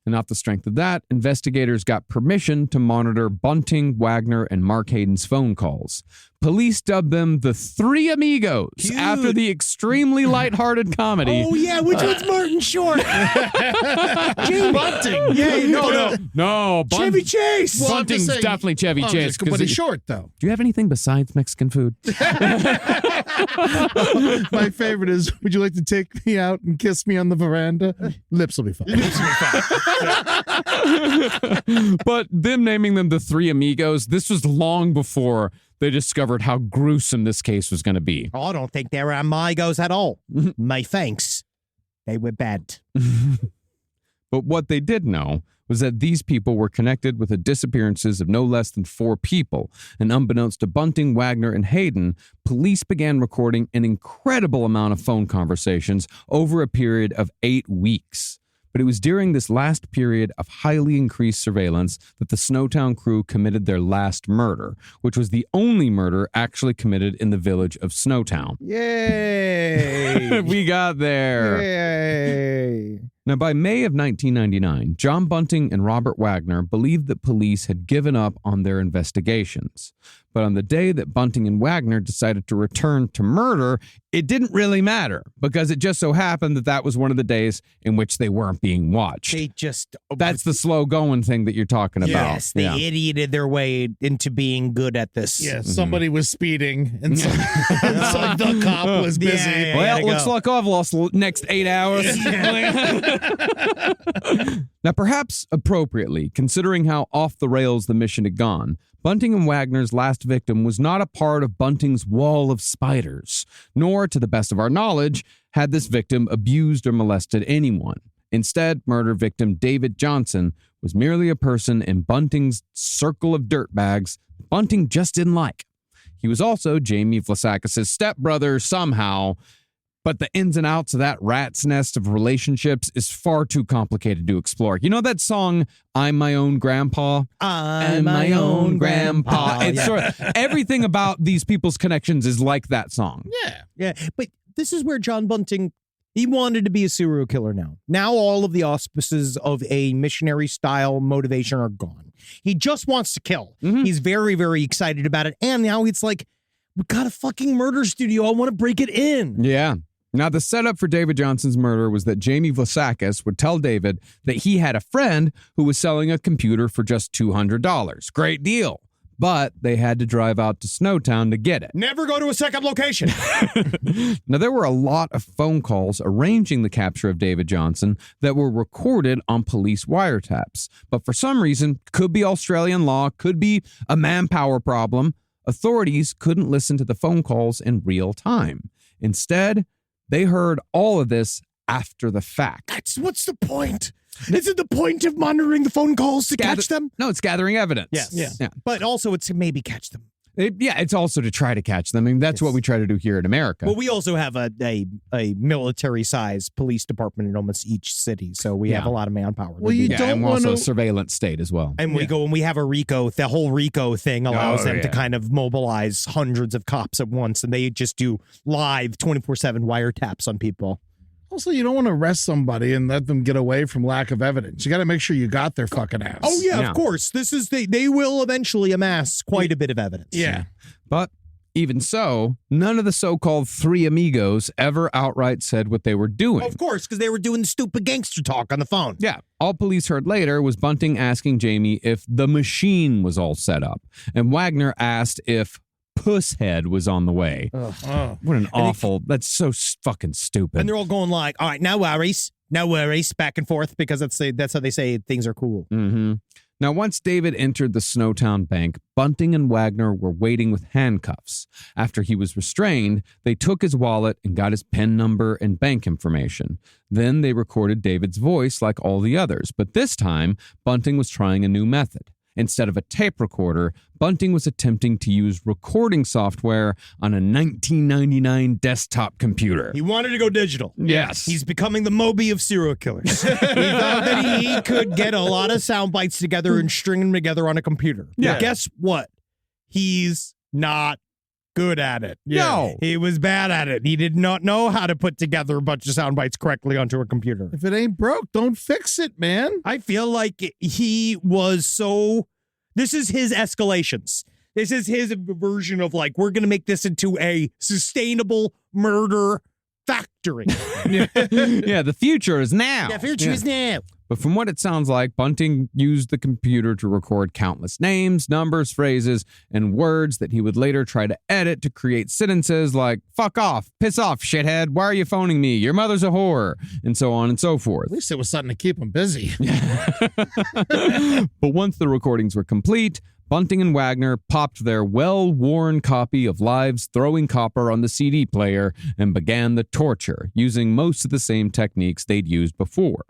And off the strength of that, investigators got permission to monitor Bunting, Wagner, and Mark Hayden's phone calls. Police dubbed them the Three Amigos Dude. after the extremely lighthearted comedy. Oh, yeah. Which one's Martin Short? Jamie. Bunting. Yeah, no. No, Chevy Chase. Well, I'm Bunting's just saying- definitely Chevy Chase. But he's short, though. Do you have anything besides Mexican food? My favorite is, would you like to take me out and kiss me on the veranda? Lips will be fine. But them naming them the Three Amigos, this was long before they discovered how gruesome this case was going to be. Oh, I don't think they were amigos at all. My thanks. They were bad. But what they did know was that these people were connected with the disappearances of no less than 4 people. And unbeknownst to Bunting, Wagner, and Hayden, police began recording an incredible amount of phone conversations over a period of 8 weeks. But it was during this last period of highly increased surveillance that the Snowtown crew committed their last murder, which was the only murder actually committed in the village of Snowtown. Yay! We got there. Yay! Now, by May of 1999, John Bunting and Robert Wagner believed that police had given up on their investigations. But on the day that Bunting and Wagner decided to return to murder, it didn't really matter because it just so happened that that was one of the days in which they weren't being watched. They just... That's the slow going thing that you're talking about. Yes, they idioted their way into being good at this. Yeah, somebody was speeding, and so the cop was busy. Yeah, Well, looks like I've lost the next 8 hours. Now, perhaps appropriately, considering how off the rails the mission had gone, Bunting and Wagner's last victim was not a part of Bunting's wall of spiders, nor, to the best of our knowledge, had this victim abused or molested anyone. Instead, murder victim David Johnson was merely a person in Bunting's circle of dirtbags Bunting just didn't like. He was also Jamie Vlasakis' stepbrother somehow, but the ins and outs of that rat's nest of relationships is far too complicated to explore. You know that song, I'm My Own Grandpa? I'm my own grandpa. It's Yeah. sort of, everything about these people's connections is like that song. Yeah, but this is where John Bunting, he wanted to be a serial killer now. Now all of the auspices of a missionary-style motivation are gone. He just wants to kill. Mhm. He's very, very excited about it. And now it's like, we got a fucking murder studio. I want to break it in. Yeah. Now, the setup for David Johnson's murder was that Jamie Vlasakis would tell David that he had a friend who was selling a computer for just $200. Great deal. But they had to drive out to Snowtown to get it. Never go to a second location. Now, there were a lot of phone calls arranging the capture of David Johnson that were recorded on police wiretaps. But for some reason, could be Australian law, could be a manpower problem, authorities couldn't listen to the phone calls in real time. Instead, they heard all of this after the fact. What's the point? Isn't the point of monitoring the phone calls to catch them? No, it's gathering evidence. Yes. Yeah. But also it's to maybe catch them. It's also to try to catch them. I mean, that's what we try to do here in America. Well, we also have a military-sized police department in almost each city, so we have a lot of manpower. Well, you yeah, don't and we're want also a to. surveillance state as well. And we go and we have a RICO. The whole RICO thing allows them to kind of mobilize hundreds of cops at once, and they just do live 24/7 wiretaps on people. Also, you don't want to arrest somebody and let them get away from lack of evidence. You got to make sure you got their fucking ass. Oh yeah, of course. This is they will eventually amass quite a bit of evidence. Yeah. But even so, none of the so-called 3 amigos ever outright said what they were doing. Of course, because they were doing stupid gangster talk on the phone. Yeah. All police heard later was Bunting asking Jamie if the machine was all set up. And Wagner asked if Pusshead was on the way. Oh. What an awful, that's so fucking stupid. And they're all going like, all right, no worries, back and forth, because that's how they say things are cool. Mm-hmm. Now, once David entered the Snowtown bank, Bunting and Wagner were waiting with handcuffs. After he was restrained, they took his wallet and got his PIN number and bank information. Then they recorded David's voice like all the others, but this time, Bunting was trying a new method. Instead of a tape recorder, Bunting was attempting to use recording software on a 1999 desktop computer. He wanted to go digital. Yes. He's becoming the Moby of serial killers. He thought that he could get a lot of sound bites together and string them together on a computer. Yeah. But guess what? He's not good at it. No. He was bad at it. He did not know how to put together a bunch of sound bites correctly onto a computer. If it ain't broke, don't fix it, man. I feel like he was so... This is his escalations. This is his version of like, we're going to make this into a sustainable murder factory. Yeah, the future is now. The future is now. But from what it sounds like, Bunting used the computer to record countless names, numbers, phrases, and words that he would later try to edit to create sentences like, fuck off, piss off, shithead, why are you phoning me, your mother's a whore, and so on and so forth. At least it was something to keep him busy. But once the recordings were complete, Bunting and Wagner popped their well-worn copy of Lives Throwing Copper on the CD player and began the torture, using most of the same techniques they'd used before.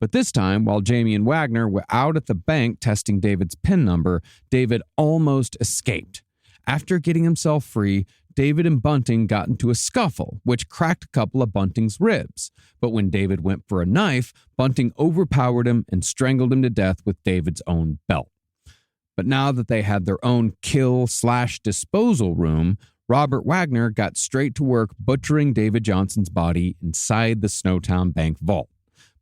But this time, while Jamie and Wagner were out at the bank testing David's PIN number, David almost escaped. After getting himself free, David and Bunting got into a scuffle, which cracked a couple of Bunting's ribs. But when David went for a knife, Bunting overpowered him and strangled him to death with David's own belt. But now that they had their own kill/disposal room, Robert Wagner got straight to work butchering David Johnson's body inside the Snowtown Bank vault.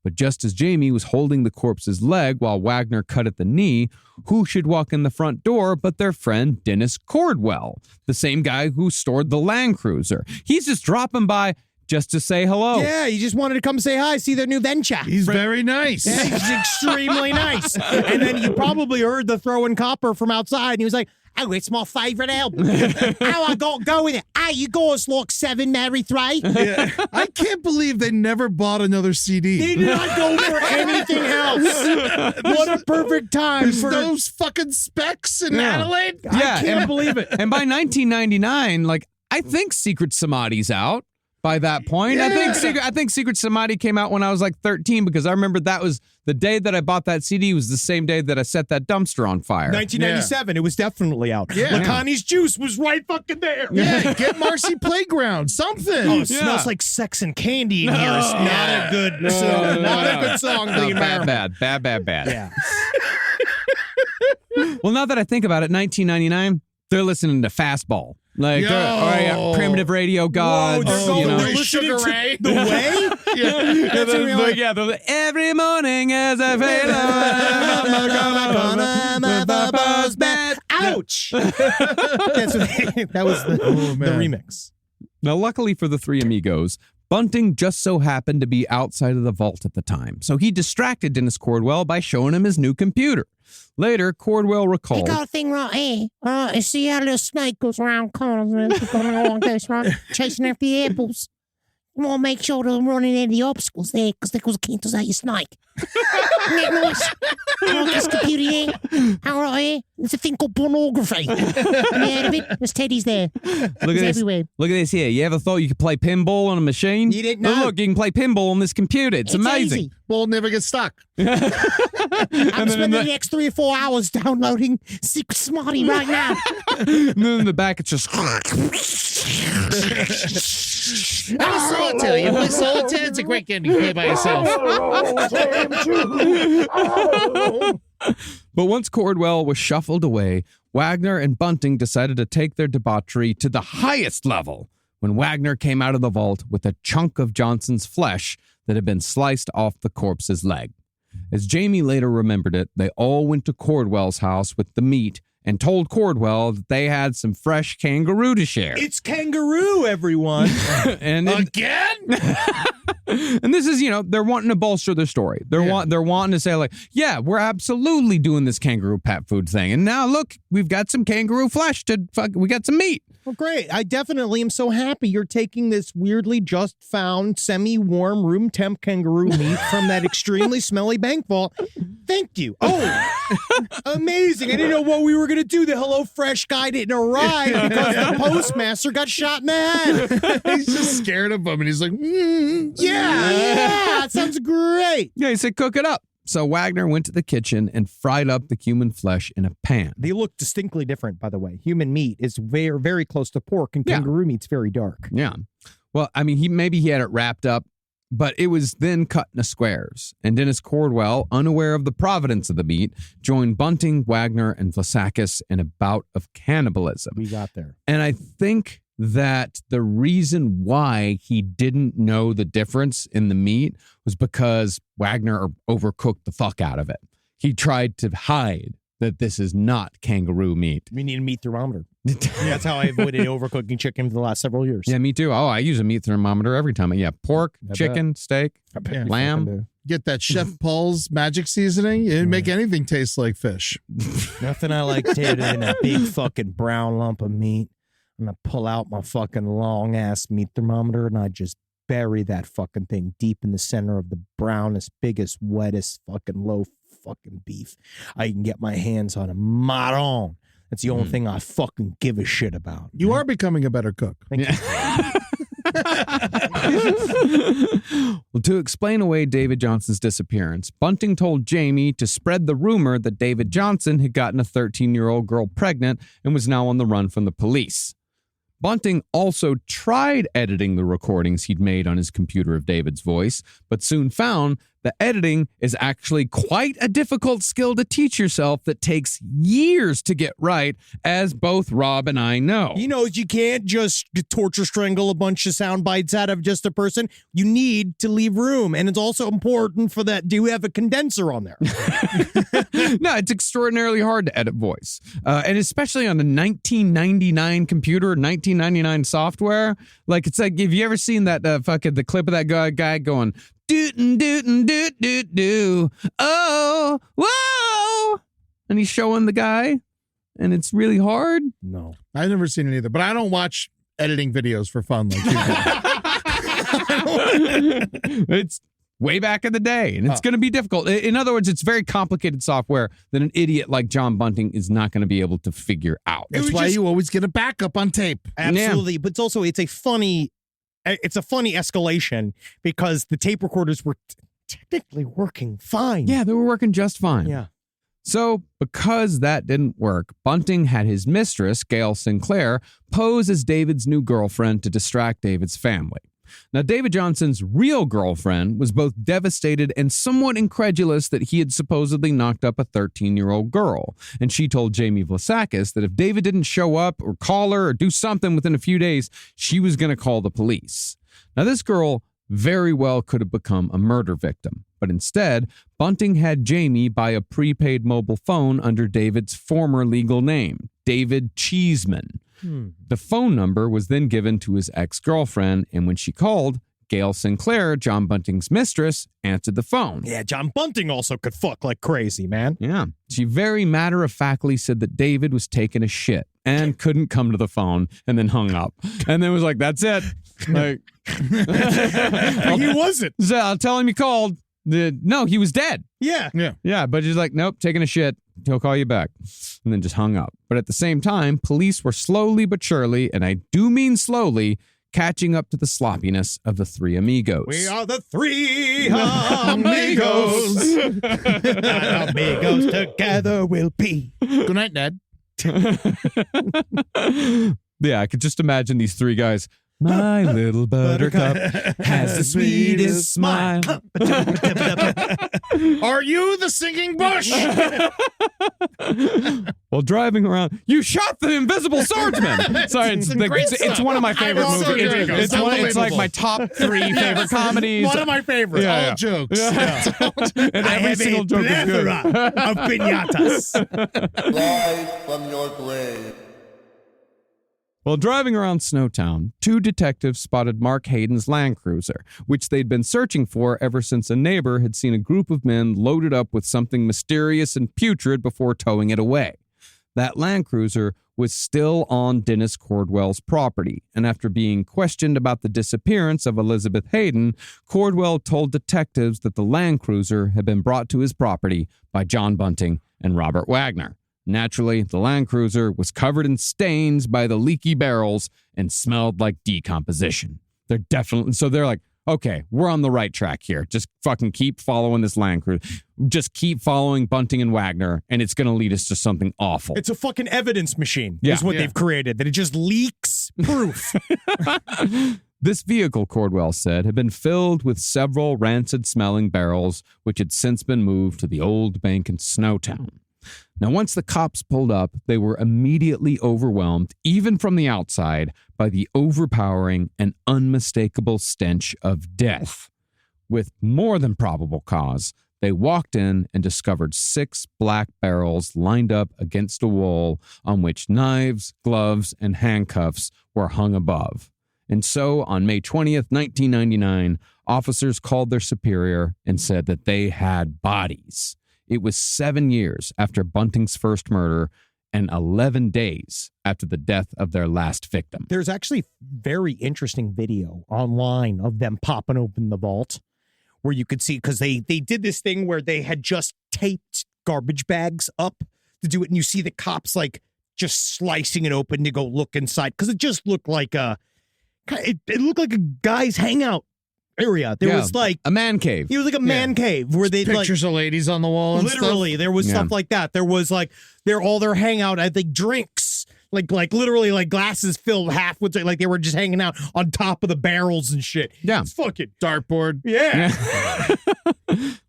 But just as Jamie was holding the corpse's leg while Wagner cut at the knee, who should walk in the front door but their friend Dennis Cordwell, the same guy who stored the Land Cruiser. He's just dropping by just to say hello. Yeah, he just wanted to come say hi, see their new venture. He's very nice. Yeah, he's extremely nice. And then you probably heard the throwing copper from outside, and he was like, oh, it's my favorite album. How I got to go with it. Hey, you guys like 7, marry 3? Yeah. I can't believe they never bought another CD. They did not go for anything else. What a perfect time There's for those fucking Specs in Adelaide. Yeah, I can't believe it. And by 1999, I think Secret Samadhi's out by that point. Yeah. I think Secret Samadhi came out when I was like 13, because I remember that was the day that I bought that CD was the same day that I set that dumpster on fire. 1997, it was definitely out. Yeah. Lacani's Juice was right fucking there. Yeah, get Marcy Playground, something. Oh, it smells like sex and candy in here. It's not a good song. Not a good song for the environment. Bad. Yeah. Well, now that I think about it, 1999, they're listening to Fastball. Like, Primitive Radio Gods. Whoa, they're Ray Sugar Ray. The Way? They're like, every morning as I fade Ouch! That was the remix. Now, luckily for the three amigos, Bunting just so happened to be outside of the vault at the time, so he distracted Dennis Cordwell by showing him his new computer. Later, Cordwell I recalled... got a thing right here. You see how a little snake goes around corners and going along this, right? Chasing after the apples. You want to make sure to run into the obstacles there, because they can't out your snake. Isn't that nice? I like this computer here. How right here? It's a thing called pornography. You heard of it? There's teddies there. Look at It's this. everywhere. Look at this here. You ever thought you could play pinball on a machine? You didn't Oh, know. look, you can play pinball on this computer. It's amazing. Easy. Ball never gets stuck. I'm spending the next 3 or 4 hours downloading Secret Smarty right now. And then in the back, it's just... Solitaire. You play Solitaire? It's a great game to play by yourself. But once Cordwell was shuffled away, Wagner and Bunting decided to take their debauchery to the highest level when Wagner came out of the vault with a chunk of Johnson's flesh that had been sliced off the corpse's leg. As Jamie later remembered it, they all went to Cordwell's house with the meat and told Cordwell that they had some fresh kangaroo to share. It's kangaroo, everyone. And Again? and this is, they're wanting to bolster their story. They're wanting to say, like, yeah, we're absolutely doing this kangaroo pet food thing. And now look, we've got some kangaroo flesh we got some meat. Well, great. I definitely am so happy you're taking this weirdly just found semi-warm room temp kangaroo meat from that extremely smelly bank vault. Thank you. Oh, amazing. I didn't know what we were going to do. The HelloFresh guy didn't arrive because the postmaster got shot in the head. He's just scared of him, and he's like, Yeah, it sounds great. Yeah, he said, cook it up. So Wagner went to the kitchen and fried up the human flesh in a pan. They look distinctly different, by the way. Human meat is very, very close to pork, and Yeah. kangaroo meat's very dark. Yeah. Well, I mean, maybe he had it wrapped up, but it was then cut into squares. And Dennis Cordwell, unaware of the providence of the meat, joined Bunting, Wagner, and Vlasakis in a bout of cannibalism. We got there. And I think that the reason why he didn't know the difference in the meat was because Wagner overcooked the fuck out of it. He tried to hide that this is not kangaroo meat. We need a meat thermometer. Yeah, that's how I avoided overcooking chicken for the last several years. Yeah, me too. Oh, I use a meat thermometer every time. Yeah, pork, I chicken, steak, Yeah. lamb. get that Chef Paul's magic seasoning. It'd make anything taste like fish. Nothing I like better than a big fucking brown lump of meat. I'm gonna pull out my fucking long ass meat thermometer and I just bury that fucking thing deep in the center of the brownest, biggest, wettest fucking loaf fucking beef I can get my hands on. A marron. That's the only thing I fucking give a shit about. You are becoming a better cook. Thank you. Well, to explain away David Johnson's disappearance, Bunting told Jamie to spread the rumor that David Johnson had gotten a 13-year-old girl pregnant and was now on the run from the police. Bunting also tried editing the recordings he'd made on his computer of David's voice, but soon found that editing is actually quite a difficult skill to teach yourself that takes years to get right, as both Rob and I know. You know, you can't just torture strangle a bunch of sound bites out of just a person. You need to leave room. And it's also important for that. Do you have a condenser on there? No, it's extraordinarily hard to edit voice. And especially on a 1999 computer, 1999 software. Like, it's like, have you ever seen that the clip of that guy going, dootin' dootin' doot doot doo, oh, whoa, and he's showing the guy, and it's really hard? No. I've never seen it either, but I don't watch editing videos for fun like you do. It's way back in the day, and it's going to be difficult. In other words, it's very complicated software that an idiot like John Bunting is not going to be able to figure out. That's why you always get a backup on tape. Absolutely. Yeah. But it's also, it's a funny escalation because the tape recorders were technically working fine. Yeah, they were working just fine. Yeah. So, because that didn't work, Bunting had his mistress, Gail Sinclair, pose as David's new girlfriend to distract David's family. Now, David Johnson's real girlfriend was both devastated and somewhat incredulous that he had supposedly knocked up a 13-year-old girl. And she told Jamie Vlasakis that if David didn't show up or call her or do something within a few days, she was going to call the police. Now, this girl very well could have become a murder victim. But instead, Bunting had Jamie buy a prepaid mobile phone under David's former legal name, David Cheeseman. The phone number was then given to his ex-girlfriend, and when she called, Gail Sinclair, John Bunting's mistress, answered the phone. Yeah, John Bunting also could fuck like crazy, man. Yeah. She very matter-of-factly said that David was taking a shit and couldn't come to the phone, and then hung up. And then was like, that's it. Like, he wasn't. So I'll tell him you called. No, he was dead. Yeah. Yeah, but she's like, nope, taking a shit. He'll call you back. And then just hung up. But at the same time, police were slowly but surely, and I do mean slowly, catching up to the sloppiness of the three amigos. We are the three amigos. Amigos together we'll be. Good night, Dad. Yeah, I could just imagine these three guys. My little buttercup has the sweetest smile. Are you the singing bush? While driving around, you shot the invisible swordsman. Sorry, it's one of my favorite movies. It's like my top 3 favorite comedies. One of my favorites. Yeah, all jokes. Yeah. And every single joke is good. Of pinatas. Live from your grave. While driving around Snowtown, 2 detectives spotted Mark Hayden's Land Cruiser, which they'd been searching for ever since a neighbor had seen a group of men loaded up with something mysterious and putrid before towing it away. That Land Cruiser was still on Dennis Cordwell's property, and after being questioned about the disappearance of Elizabeth Hayden, Cordwell told detectives that the Land Cruiser had been brought to his property by John Bunting and Robert Wagner. Naturally, the Land Cruiser was covered in stains by the leaky barrels and smelled like decomposition. They're like, okay, we're on the right track here. Just fucking keep following this Land Cruiser. Just keep following Bunting and Wagner, and it's going to lead us to something awful. It's a fucking evidence machine, Yeah. is what they've created, that it just leaks proof. This vehicle, Cordwell said, had been filled with several rancid-smelling barrels, which had since been moved to the old bank in Snowtown. Now, once the cops pulled up, they were immediately overwhelmed, even from the outside, by the overpowering and unmistakable stench of death. With more than probable cause, they walked in and discovered 6 black barrels lined up against a wall on which knives, gloves, and handcuffs were hung above. And so, on May 20th, 1999, officers called their superior and said that they had bodies. It was 7 years after Bunting's first murder and 11 days after the death of their last victim. There's actually very interesting video online of them popping open the vault where you could see, because they did this thing where they had just taped garbage bags up to do it. And you see the cops like just slicing it open to go look inside, because it just looked like it looked like a guy's hangout area. There was like a man cave. It was like a man cave where they pictures of ladies on the wall. And literally, there was stuff like that. There was like their hangout. I think drinks, like literally like glasses filled half with like they were just hanging out on top of the barrels and shit. Yeah, it's fucking dartboard. Yeah.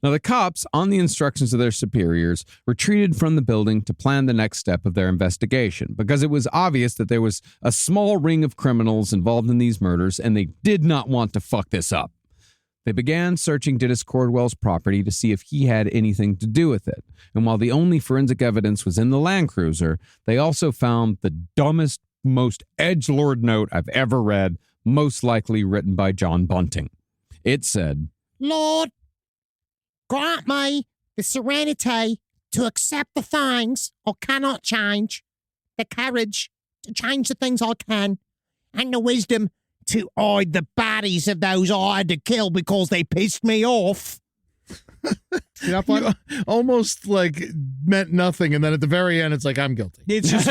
Now, the cops, on the instructions of their superiors, retreated from the building to plan the next step of their investigation because it was obvious that there was a small ring of criminals involved in these murders, and they did not want to fuck this up. They began searching Dennis Cordwell's property to see if he had anything to do with it. And while the only forensic evidence was in the Land Cruiser, they also found the dumbest, most edgelord note I've ever read, most likely written by John Bunting. It said, Lord, grant me the serenity to accept the things I cannot change, the courage to change the things I can, and the wisdom to hide the bodies of those I had to kill because they pissed me off. You almost like meant nothing, and then at the very end, it's like, I'm guilty. It's just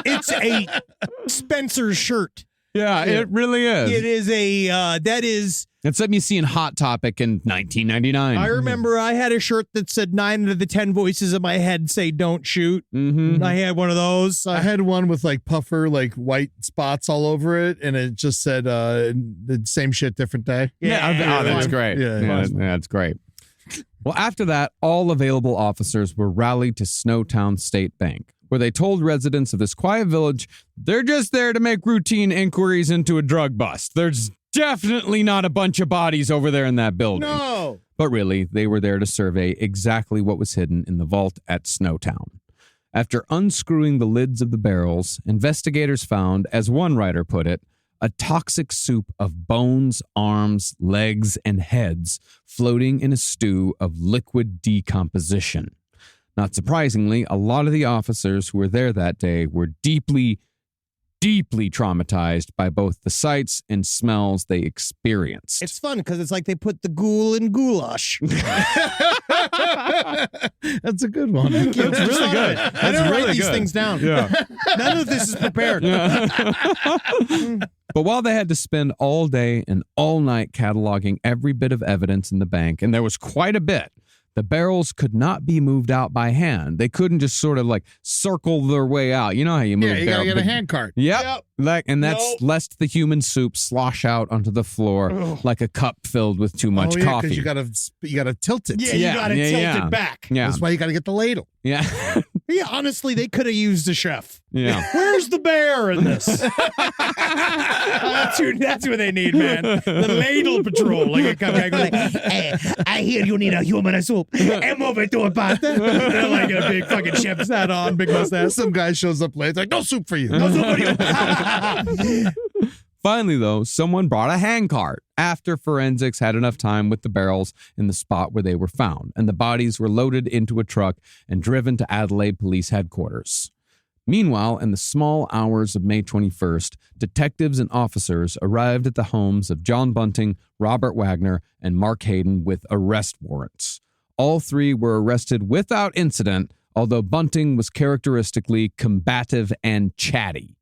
it's a Spencer shirt. Yeah, it really is. It is that is. It's something you see in Hot Topic in 1999. I remember I had a shirt that said 9 out of the 10 voices in my head say don't shoot. Mm-hmm. I had one of those. I had one with like puffer, like white spots all over it, and it just said the same shit, different day. Yeah, that's great. Yeah, that's great. Well, after that, all available officers were rallied to Snowtown State Bank, where they told residents of this quiet village they're just there to make routine inquiries into a drug bust. There's definitely not a bunch of bodies over there in that building. No. But really, they were there to survey exactly what was hidden in the vault at Snowtown. After unscrewing the lids of the barrels, investigators found, as one writer put it, a toxic soup of bones, arms, legs, and heads floating in a stew of liquid decomposition. Not surprisingly, a lot of the officers who were there that day were deeply traumatized by both the sights and smells they experienced. It's fun because it's like they put the ghoul in goulash. That's a good one. It's really good. I don't write these things down. Yeah. None of this is prepared. But while they had to spend all day and all night cataloging every bit of evidence in the bank, and there was quite a bit, the barrels could not be moved out by hand. They couldn't just sort of like circle their way out. You know how you move. Yeah, you gotta get a hand cart. Yep. And that's lest the human soup slosh out onto the floor like a cup filled with too much coffee. Because you gotta tilt it. Yeah, you gotta tilt it back. Yeah. That's why you gotta get the ladle. Yeah. Yeah, honestly, they could have used a chef. Yeah. Where's the bear in this? That's what they need, man. The ladle patrol. Like a guy goes like, hey, I hear you need a human soup. I'm over to a pasta. They're like a big fucking chef's hat on, big mustache. Some guy shows up late. It's like, no soup for you. No soup for you. Finally, though, someone brought a handcart after forensics had enough time with the barrels in the spot where they were found, and the bodies were loaded into a truck and driven to Adelaide Police Headquarters. Meanwhile, in the small hours of May 21st, detectives and officers arrived at the homes of John Bunting, Robert Wagner, and Mark Hayden with arrest warrants. All three were arrested without incident, although Bunting was characteristically combative and chatty.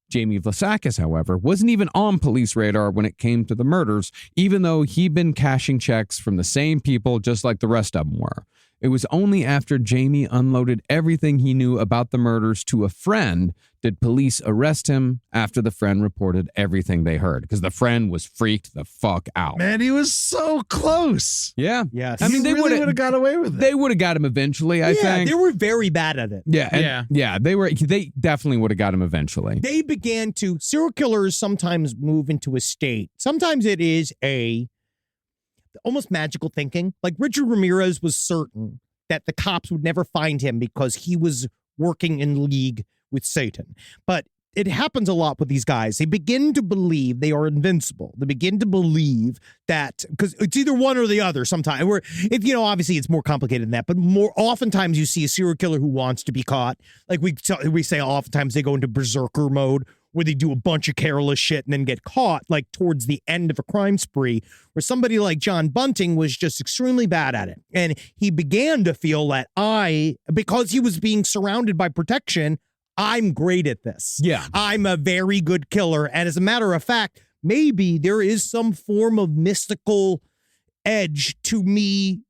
Jamie Vlasakis, however, wasn't even on police radar when it came to the murders, even though he'd been cashing checks from the same people just like the rest of them were. It was only after Jamie unloaded everything he knew about the murders to a friend did police arrest him after the friend reported everything they heard, because the friend was freaked the fuck out. Man, he was so close. Yeah. Yes. I mean, they really would have got away with it. They would have got him eventually, I think. They were very bad at it. Yeah. They definitely would have got him eventually. They began to, serial killers sometimes move into a state. Sometimes it is almost magical thinking. Like Richard Ramirez was certain that the cops would never find him because he was working in league with Satan. But it happens a lot with these guys. They begin to believe they are invincible. They begin to believe that, because it's either one or the other sometimes. Where, if you know, obviously it's more complicated than that, but more oftentimes you see a serial killer who wants to be caught. Like we say oftentimes they go into berserker mode, where they do a bunch of careless shit and then get caught, like towards the end of a crime spree, where somebody like John Bunting was just extremely bad at it. And he began to feel that because he was being surrounded by protection, I'm great at this. Yeah. I'm a very good killer. And as a matter of fact, maybe there is some form of mystical edge to me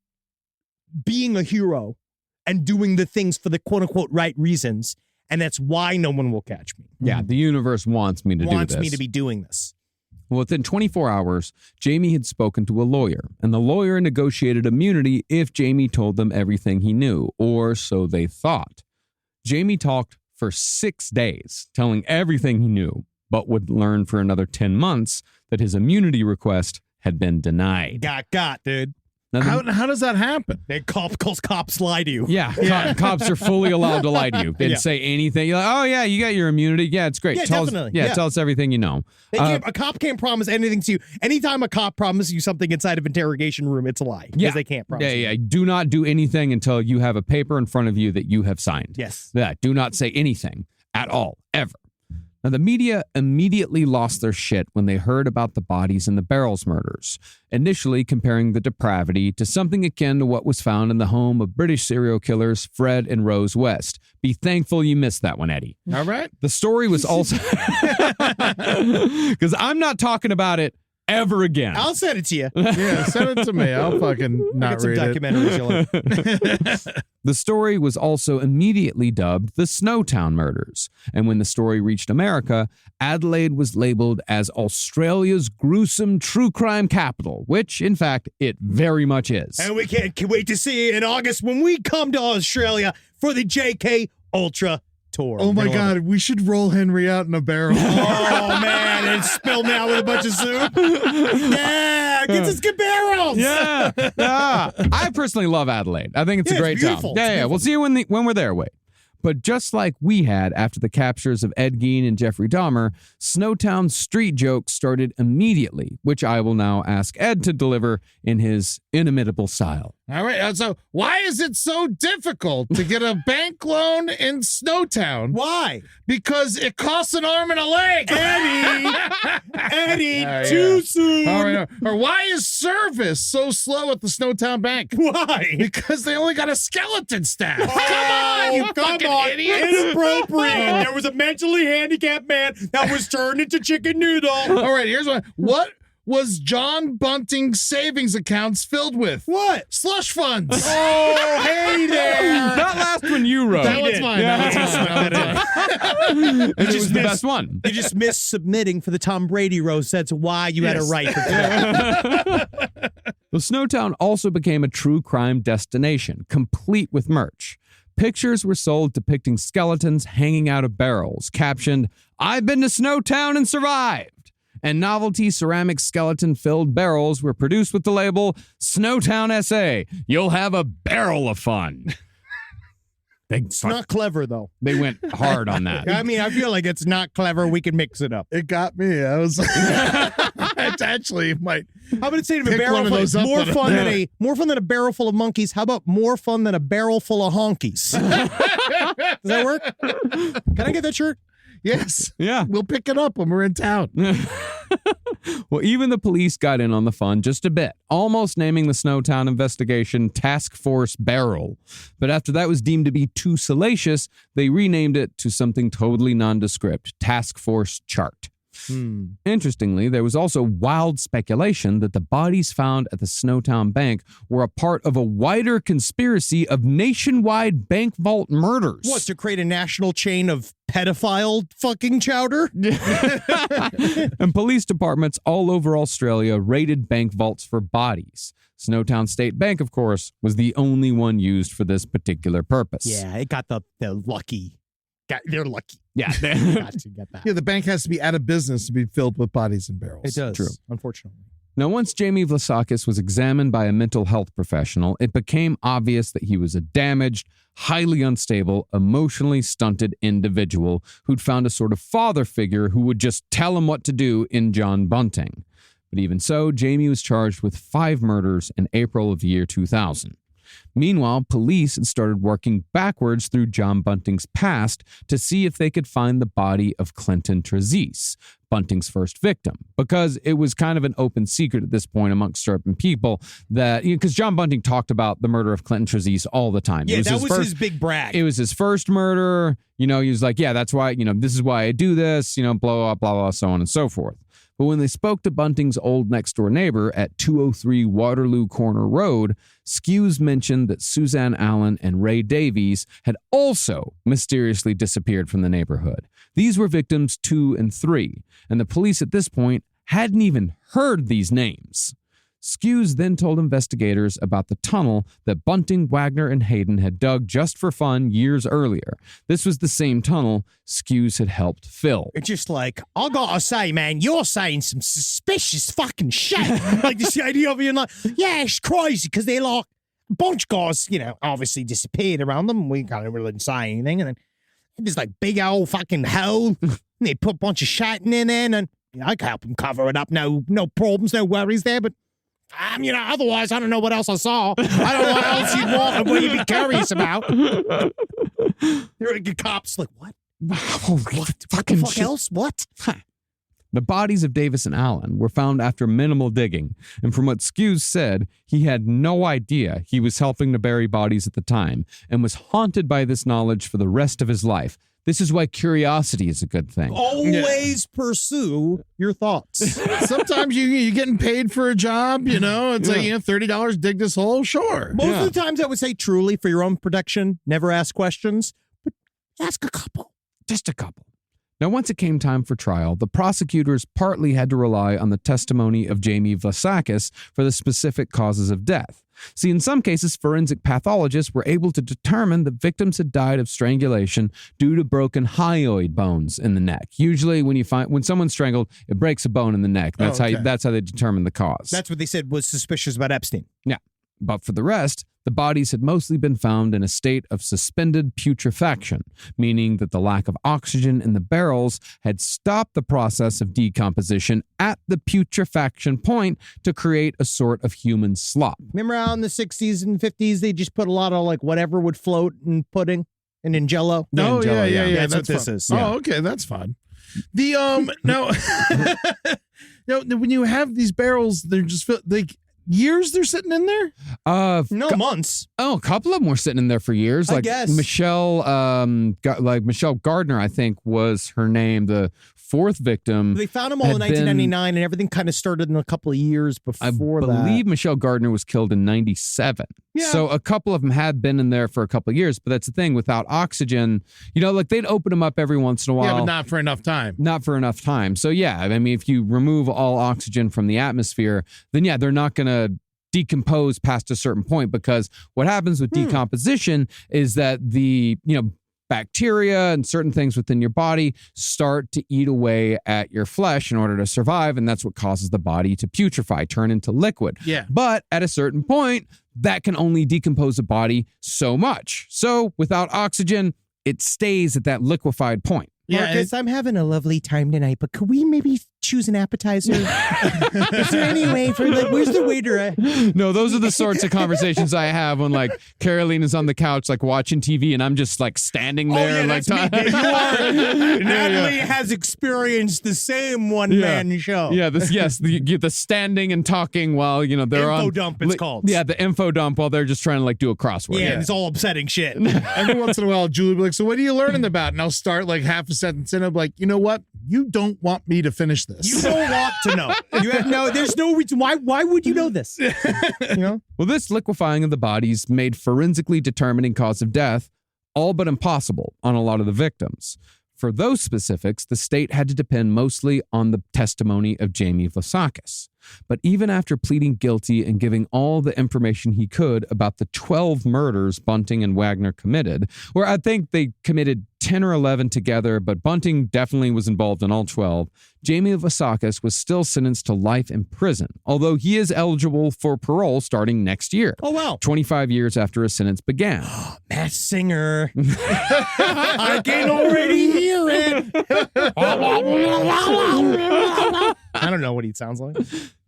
being a hero and doing the things for the quote unquote right reasons. And that's why no one will catch me. Yeah, the universe wants me to do this. Wants me to be doing this. Well, within 24 hours, Jamie had spoken to a lawyer, and the lawyer negotiated immunity if Jamie told them everything he knew, or so they thought. Jamie talked for 6 days, telling everything he knew, but would learn for another 10 months that his immunity request had been denied. Got, dude. Now, How does that happen? They cops lie to you. Yeah, cops are fully allowed to lie to you. They didn't say anything. You're like, oh, yeah, you got your immunity. Yeah, it's great. Yeah, tell definitely. Us, tell us everything you know. A cop can't promise anything to you. Anytime a cop promises you something inside of interrogation room, it's a lie. Because they can't promise. Yeah. Do not do anything until you have a paper in front of you that you have signed. Yes. Yeah, do not say anything at all, ever. Now, the media immediately lost their shit when they heard about the bodies in the Barrels murders, initially comparing the depravity to something akin to what was found in the home of British serial killers Fred and Rose West. Be thankful you missed that one, Eddie. All right. The story was also... Because I'm not talking about it ever again. I'll send it to you. Yeah, send it to me. I'll fucking not read it. Documentaries you'll like. The story was also immediately dubbed the Snowtown Murders, and when the story reached America, Adelaide was labeled as Australia's gruesome true crime capital, which, in fact, it very much is. And we can't wait to see you in August when we come to Australia for the JK Ultra Tour. Oh my God, we should roll Henry out in a barrel. Oh man, and spill me out with a bunch of soup. Yeah, get us good barrels. Yeah. I personally love Adelaide. I think it's a great town. beautiful. Yeah. We'll see you when we're there. Wait. But just like we had after the captures of Ed Gein and Jeffrey Dahmer, Snowtown's street jokes started immediately, which I will now ask Ed to deliver in his inimitable style. All right. So why is it so difficult to get a bank loan in Snowtown? Why? Because it costs an arm and a leg. Eddie, too soon. All right. Or why is service so slow at the Snowtown Bank? Why? Because they only got a skeleton staff. Oh, Come on, you fucking idiots. Inappropriate. There was a mentally handicapped man that was turned into chicken noodle. All right, here's one. What was John Bunting's savings accounts filled with? What? Slush funds. Oh, hey there. That last one you wrote. That one's mine. It was the best one. You just missed submitting for the Tom Brady roast. That's why you had to write for that. The Snowtown also became a true crime destination, complete with merch. Pictures were sold depicting skeletons hanging out of barrels, captioned, "I've been to Snowtown and survived." And novelty ceramic skeleton-filled barrels were produced with the label Snowtown SA. You'll have a barrel of fun. It's not clever, though. They went hard on that. I mean, I feel like it's not clever. We can mix it up. It got me. I was it's actually might. How about instead of a Pick barrel one of full, those up more with a- fun than a barrel full of monkeys? How about more fun than a barrel full of honkies? Does that work? Can I get that shirt? Yes. Yeah. We'll pick it up when we're in town. Well, even the police got in on the fun just a bit, almost naming the Snowtown investigation Task Force Barrel. But after that was deemed to be too salacious, they renamed it to something totally nondescript, Task Force Chart. Interestingly, there was also wild speculation that the bodies found at the Snowtown Bank were a part of a wider conspiracy of nationwide bank vault murders. What, to create a national chain of pedophile fucking chowder? And police departments all over Australia raided bank vaults for bodies. Snowtown State Bank, of course, was the only one used for this particular purpose. Yeah, it got the lucky. They're lucky. Yeah. Got to get that. Yeah, the bank has to be out of business to be filled with bodies and barrels. It does. True. Unfortunately. Now, once Jamie Vlasakis was examined by a mental health professional, it became obvious that he was a damaged, highly unstable, emotionally stunted individual who'd found a sort of father figure who would just tell him what to do in John Bunting. But even so, Jamie was charged with 5 murders in April of the year 2000. Meanwhile, police had started working backwards through John Bunting's past to see if they could find the body of Clinton Trezise, Bunting's first victim, because it was kind of an open secret at this point amongst certain people that, because John Bunting talked about the murder of Clinton Trezise all the time. Yeah, that was his big brag. It was his first murder. He was like, yeah, that's why, this is why I do this, blah, blah, blah, blah, so on and so forth. But when they spoke to Bunting's old next-door neighbor at 203 Waterloo Corner Road, Skews mentioned that Suzanne Allen and Ray Davies had also mysteriously disappeared from the neighborhood. These were victims 2 and 3, and the police at this point hadn't even heard these names. Skews then told investigators about the tunnel that Bunting, Wagner, and Hayden had dug just for fun years earlier. This was the same tunnel Skews had helped fill. It's just like, I gotta say, man, you're saying some suspicious fucking shit. Like this idea of being like, yeah, it's crazy because they're like, a bunch of guys, obviously disappeared around them. We kind of really didn't say anything. And then there's like big old fucking hole. And they put a bunch of shit in there and I can help them cover it up. No problems, no worries there. But otherwise, I don't know what else I saw. I don't know what else you'd want and what you'd be curious about. The cops like, what? What the fuck else? What? The bodies of Davis and Allen were found after minimal digging, and from what Skews said, he had no idea he was helping to bury bodies at the time, and was haunted by this knowledge for the rest of his life. This is why curiosity is a good thing. Always pursue your thoughts. Sometimes you're getting paid for a job, it's like, $30, dig this hole, sure. Most of the times I would say truly for your own protection, never ask questions, but ask a couple. Just a couple. Now, once it came time for trial, the prosecutors partly had to rely on the testimony of Jamie Vlassakis for the specific causes of death. See, in some cases, forensic pathologists were able to determine that victims had died of strangulation due to broken hyoid bones in the neck. Usually, when someone's strangled, it breaks a bone in the neck. That's how they determine the cause. That's what they said was suspicious about Epstein. Yeah. But for the rest, the bodies had mostly been found in a state of suspended putrefaction, meaning that the lack of oxygen in the barrels had stopped the process of decomposition at the putrefaction point to create a sort of human slop. Remember how in the 60s and 50s they just put a lot of like whatever would float in pudding and in Jello? Oh, yeah. That's what this is. Yeah. Oh, okay, that's fun. The when you have these barrels, they're just like years they're sitting in there? No, months. Oh, a couple of them were sitting in there for years. I guess. Michelle Gardner, I think was her name, the fourth victim. They found them all in 1999, and everything kind of started in a couple of years before that. I believe Michelle Gardner was killed in 97. Yeah. So a couple of them had been in there for a couple of years, but that's the thing. Without oxygen, like they'd open them up every once in a while. Yeah, but not for enough time. Not for enough time. So yeah, I mean, if you remove all oxygen from the atmosphere, then yeah, they're not going to decompose past a certain point, because what happens with decomposition is that the, bacteria and certain things within your body start to eat away at your flesh in order to survive, and that's what causes the body to putrefy, turn into liquid. Yeah. But at a certain point, that can only decompose a body so much. So without oxygen, it stays at that liquefied point. Yeah, Marcus, I'm having a lovely time tonight, but could we maybe choose an appetizer? Is there any way for where's the waiter? No, those are the sorts of conversations I have when Caroline is on the couch watching TV and I'm just standing there. Oh, yeah, that's me. Natalie has experienced the same one-man show. Yeah, the standing and talking while they're on info dump. It's called. Yeah, the info dump while they're just trying to do a crossword. Yeah, it's all upsetting shit. Every once in a while, Julie will be like, "So what are you learning about?" And I'll start half a sentence in. I'm like, you know what? You don't want me to finish this. You don't want to know. There's no reason. Why would you know this? Well, this liquefying of the bodies made forensically determining cause of death all but impossible on a lot of the victims. For those specifics, the state had to depend mostly on the testimony of Jamie Vlassakis. But even after pleading guilty and giving all the information he could about the 12 murders Bunting and Wagner committed, or I think they committed 10 or 11 together, but Bunting definitely was involved in all 12, Jamie Vlassakis was still sentenced to life in prison, although he is eligible for parole starting next year. Oh, wow. 25 years after his sentence began. Matt Singer. I can already hear it. I don't know what he sounds like.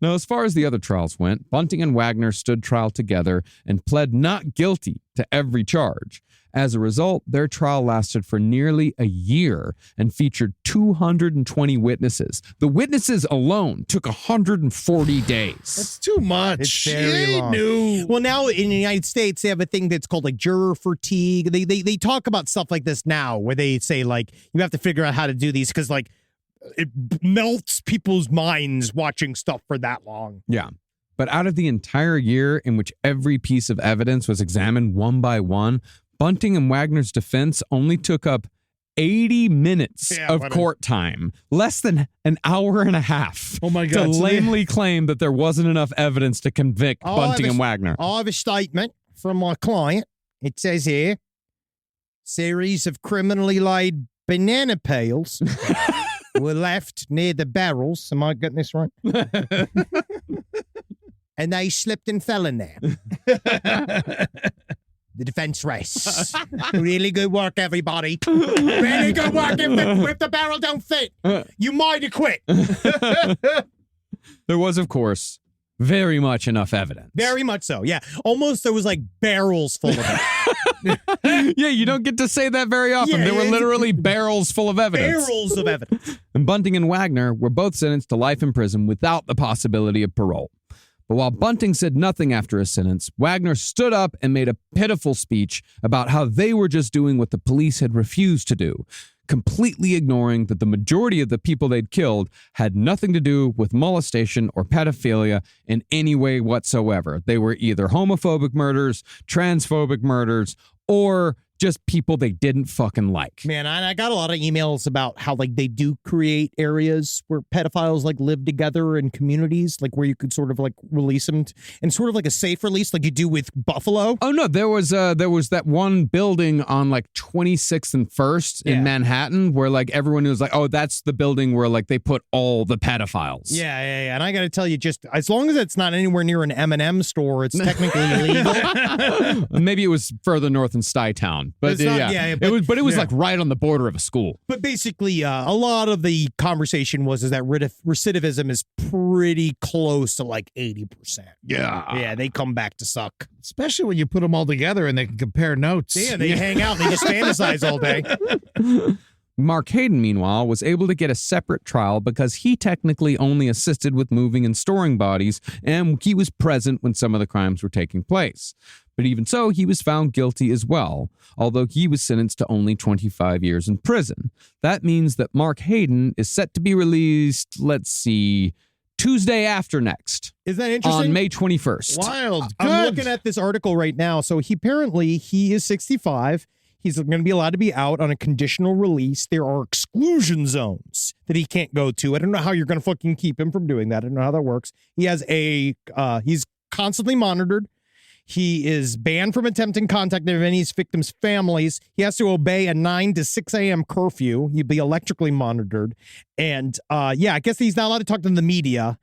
Now, as far as the other trials went, Bunting and Wagner stood trial together and pled not guilty to every charge. As a result, their trial lasted for nearly a year and featured 220 witnesses. The witnesses alone took 140 days. That's too much. It's very long. New. Well, now in the United States, they have a thing that's called like juror fatigue. They talk about stuff like this now, where they say like you have to figure out how to do these because like it melts people's minds watching stuff for that long. Yeah. But out of the entire year in which every piece of evidence was examined one by one, Bunting and Wagner's defense only took up 80 minutes of court time, less than an hour and a half. Oh my God. To lamely claim that there wasn't enough evidence to convict Bunting and Wagner. I have a statement from my client. It says here, series of criminally laid banana peels were left near the barrels. Am I getting this right? And they slipped and fell in there. The defense rests. Really good work, everybody. Really good work. If the barrel don't fit, you might have quit. There was, of course, very much enough evidence. Very much so, yeah. Almost there was like barrels full of it. Yeah, you don't get to say that very often. Yeah, there were literally barrels full of evidence. Barrels of evidence. And Bunting and Wagner were both sentenced to life in prison without the possibility of parole. But while Bunting said nothing after his sentence, Wagner stood up and made a pitiful speech about how they were just doing what the police had refused to do, completely ignoring that the majority of the people they'd killed had nothing to do with molestation or pedophilia in any way whatsoever. They were either homophobic murders, transphobic murders, or just people they didn't fucking like. Man, I got a lot of emails about how like they do create areas where pedophiles like live together in communities, like where you could sort of like release them and sort of like a safe release like you do with Buffalo. Oh no, there was that one building on like 26th and 1st in Manhattan where like everyone was like, oh, that's the building where like they put all the pedophiles. Yeah. And I got to tell you, just as long as it's not anywhere near an M&M store, it's technically illegal. Maybe it was further north in Stuytown. But it was like right on the border of a school. But basically, a lot of the conversation was that recidivism is pretty close to like 80%. Yeah, they come back to suck. Especially when you put them all together and they can compare notes. Yeah, they hang out. They just fantasize all day. Mark Hayden, meanwhile, was able to get a separate trial because he technically only assisted with moving and storing bodies, and he was present when some of the crimes were taking place. But even so, he was found guilty as well, although he was sentenced to only 25 years in prison. That means that Mark Hayden is set to be released, Tuesday after next. Is that interesting? On May 21st. Wild. I'm looking at this article right now. So he is 65. He's going to be allowed to be out on a conditional release. There are exclusion zones that he can't go to. I don't know how you're going to fucking keep him from doing that. I don't know how that works. He has he's constantly monitored. He is banned from attempting contact with any of his victims' families. He has to obey a 9 to 6 a.m. curfew. He'll be electrically monitored. And I guess he's not allowed to talk to the media.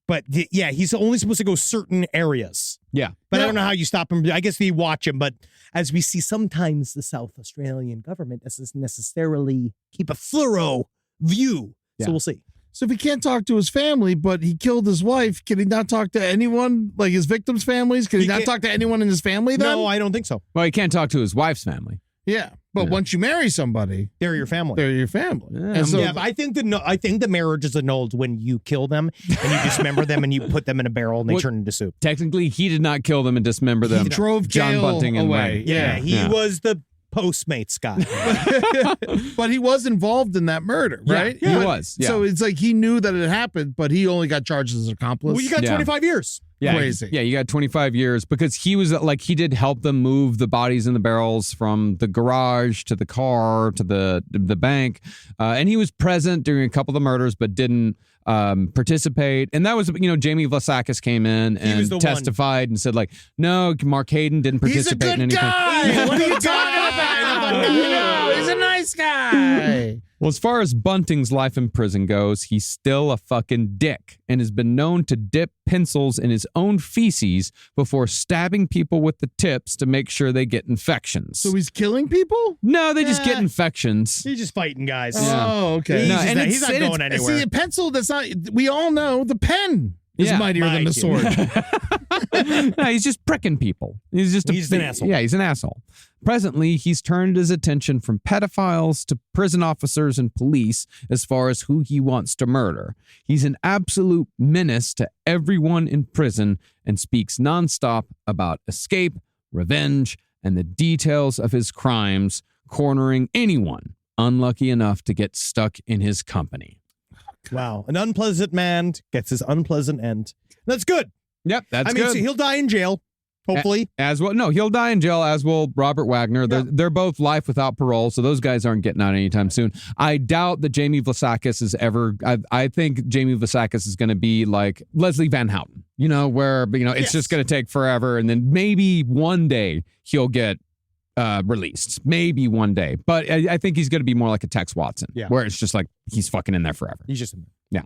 But yeah, he's only supposed to go certain areas. Yeah. But I don't know how you stop him. I guess they watch him. But as we see, sometimes the South Australian government doesn't necessarily keep a thorough view. Yeah. So we'll see. So if he can't talk to his family, but he killed his wife, can he not talk to anyone, like his victims' families? Can he not talk to anyone in his family then? No, I don't think so. Well, he can't talk to his wife's family. Yeah, but once you marry somebody, they're your family. They're your family. Yeah, and so, but I think the marriage is annulled when you kill them and you dismember them and you put them in a barrel and they turn into soup. Technically, he did not kill them and dismember them. He drove John Bunting away. He was the Postmates guy. But he was involved in that murder, right? Yeah, he was. Yeah. So it's like he knew that it happened, but he only got charged as an accomplice. Well, you got 25 years. Yeah, crazy. Yeah, you got 25 years because he was like, he did help them move the bodies in the barrels from the garage to the car to the bank. And he was present during a couple of the murders, but didn't participate. And that was, Jamie Vlasakis came in and testified and said like, no, Mark Hayden didn't participate in anything. He's a good guy. What are you talking about? No, he's a nice guy. Well, as far as Bunting's life in prison goes, he's still a fucking dick and has been known to dip pencils in his own feces before stabbing people with the tips to make sure they get infections. So he's killing people? No, they just get infections. He's just fighting guys. Oh, okay. No, and and he's not it's- going anywhere. See, a pencil, that's not, we all know the pen is mightier than the sword. No, he's just pricking people. He's an asshole. Yeah, he's an asshole. Presently, he's turned his attention from pedophiles to prison officers and police as far as who he wants to murder. He's an absolute menace to everyone in prison and speaks nonstop about escape, revenge, and the details of his crimes, cornering anyone unlucky enough to get stuck in his company. Wow. An unpleasant man gets his unpleasant end. That's good. Yep, that's I mean, good. so he'll die in jail, hopefully. As well, no, he'll die in jail, as will Robert Wagner. They're both life without parole, so those guys aren't getting out anytime soon. I doubt that Jamie Vlasakis is ever. I think Jamie Vlasakis is going to be like Leslie Van Houten, where it's just going to take forever, and then maybe one day he'll get released. Maybe one day, but I think he's going to be more like a Tex Watson, where it's just like he's fucking in there forever. He's just yeah.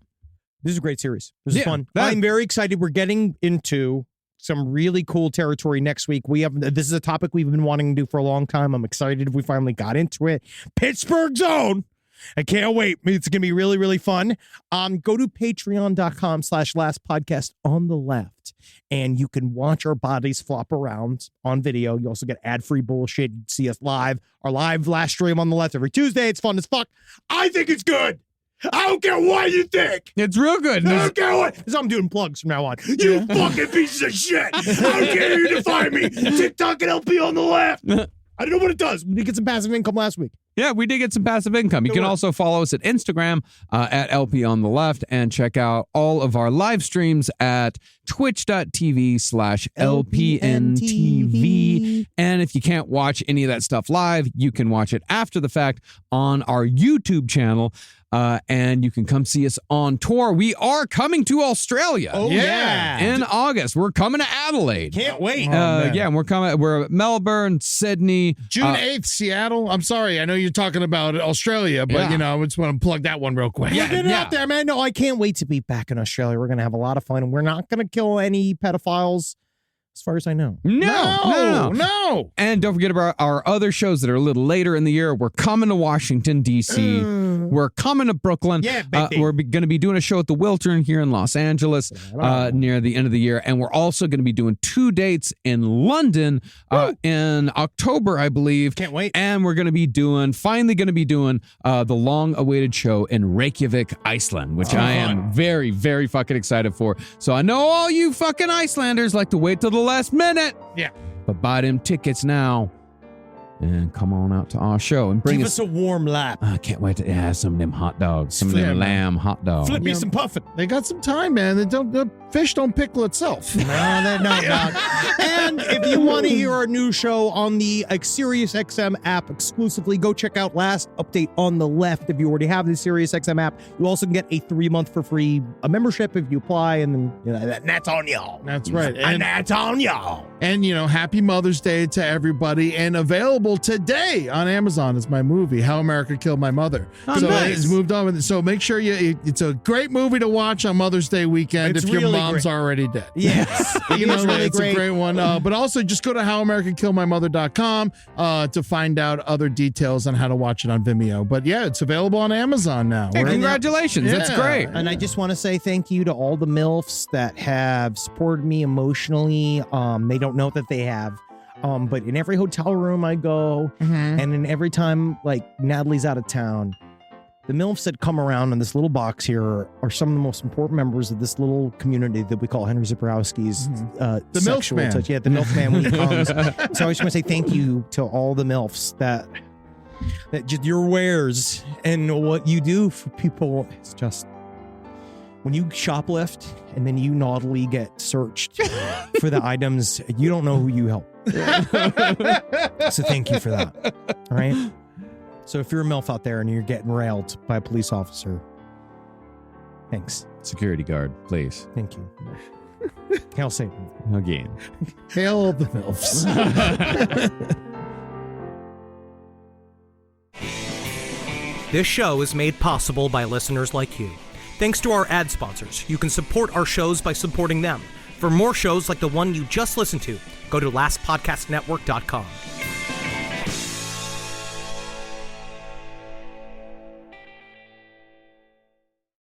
This is a great series. This is fun. I'm very excited. We're getting into some really cool territory next week. This is a topic we've been wanting to do for a long time. I'm excited we finally got into it. Pittsburgh Zone. I can't wait. It's going to be really, really fun. Go to patreon.com/lastpodcast on the left, and you can watch our bodies flop around on video. You also get ad-free bullshit. You see us live. Our live last stream on the left every Tuesday. It's fun as fuck. I think it's good. I don't care what you think. It's real good. I don't care what. So I'm doing plugs from now on. You fucking pieces of shit. How dare you define me? TikTok and LP on the left. I don't know what it does. We did get some passive income last week. Yeah, we did get some passive income. You can also follow us at Instagram at LP on the left and check out all of our live streams at twitch.tv/LPNTV. And if you can't watch any of that stuff live, you can watch it after the fact on our YouTube channel. And you can come see us on tour. We are coming to Australia. Oh, yeah. In August. We're coming to Adelaide. Can't wait. Yeah, and we're at Melbourne, Sydney. June 8th, Seattle. I'm sorry. I know you're talking about Australia, but, I just want to plug that one real quick. Get it out there, man. No, I can't wait to be back in Australia. We're going to have a lot of fun. And we're not going to kill any pedophiles, as far as I know. No. And don't forget about our other shows that are a little later in the year. We're coming to Washington, D.C. We're coming to Brooklyn. Yeah, baby. We're going to be doing a show at the Wiltern here in Los Angeles near the end of the year. And we're also going to be doing 2 dates in London in October, I believe. Can't wait. And we're finally going to be doing the long-awaited show in Reykjavik, Iceland, which I am very, very fucking excited for. So I know all you fucking Icelanders like to wait till the last minute. Yeah. But buy them tickets now and come on out to our show and bring Give us a warm lap. I can't wait to have some of them hot dogs, some of them lamb hot dogs. Flip me some puffin. They got some time, man. The fish don't pickle itself. No, they're not. And if you want to hear our new show on the SiriusXM app exclusively, go check out Last Update on the Left. If you already have the SiriusXM app, you also can get a 3-month for free membership if you apply, and then that's on y'all. That's right. And that's on y'all. And, happy Mother's Day to everybody. And available today on Amazon is my movie, How America Killed My Mother. So nice. it's moved on with it. So make sure it's a great movie to watch on Mother's Day weekend It's if your really mom's great. already dead. Yes. It's a great one. But also just go to howamericankilledmymother.com to find out other details on how to watch it on Vimeo. But yeah, it's available on Amazon now. Hey, congratulations. Yeah. That's great. And I just want to say thank you to all the MILFs that have supported me emotionally. They don't know that they have. But in every hotel room I go, and in every time Natalie's out of town, the MILFs that come around in this little box here are some of the most important members of this little community that we call Henry Zabrowski's the sexual MILF man. touch. Yeah, the MILF man when he comes. So I just want to say thank you to all the MILFs that just your wares and what you do for people. It's just when you shoplift and then you naughtily get searched for the items, you don't know who you help. So thank you for that. All right. So if you're a MILF out there and you're getting railed by a police officer, thanks. Security guard, please. Thank you. Hail Satan. Again. Hail the MILFs. This show is made possible by listeners like you. Thanks to our ad sponsors, you can support our shows by supporting them. For more shows like the one you just listened to, go to lastpodcastnetwork.com.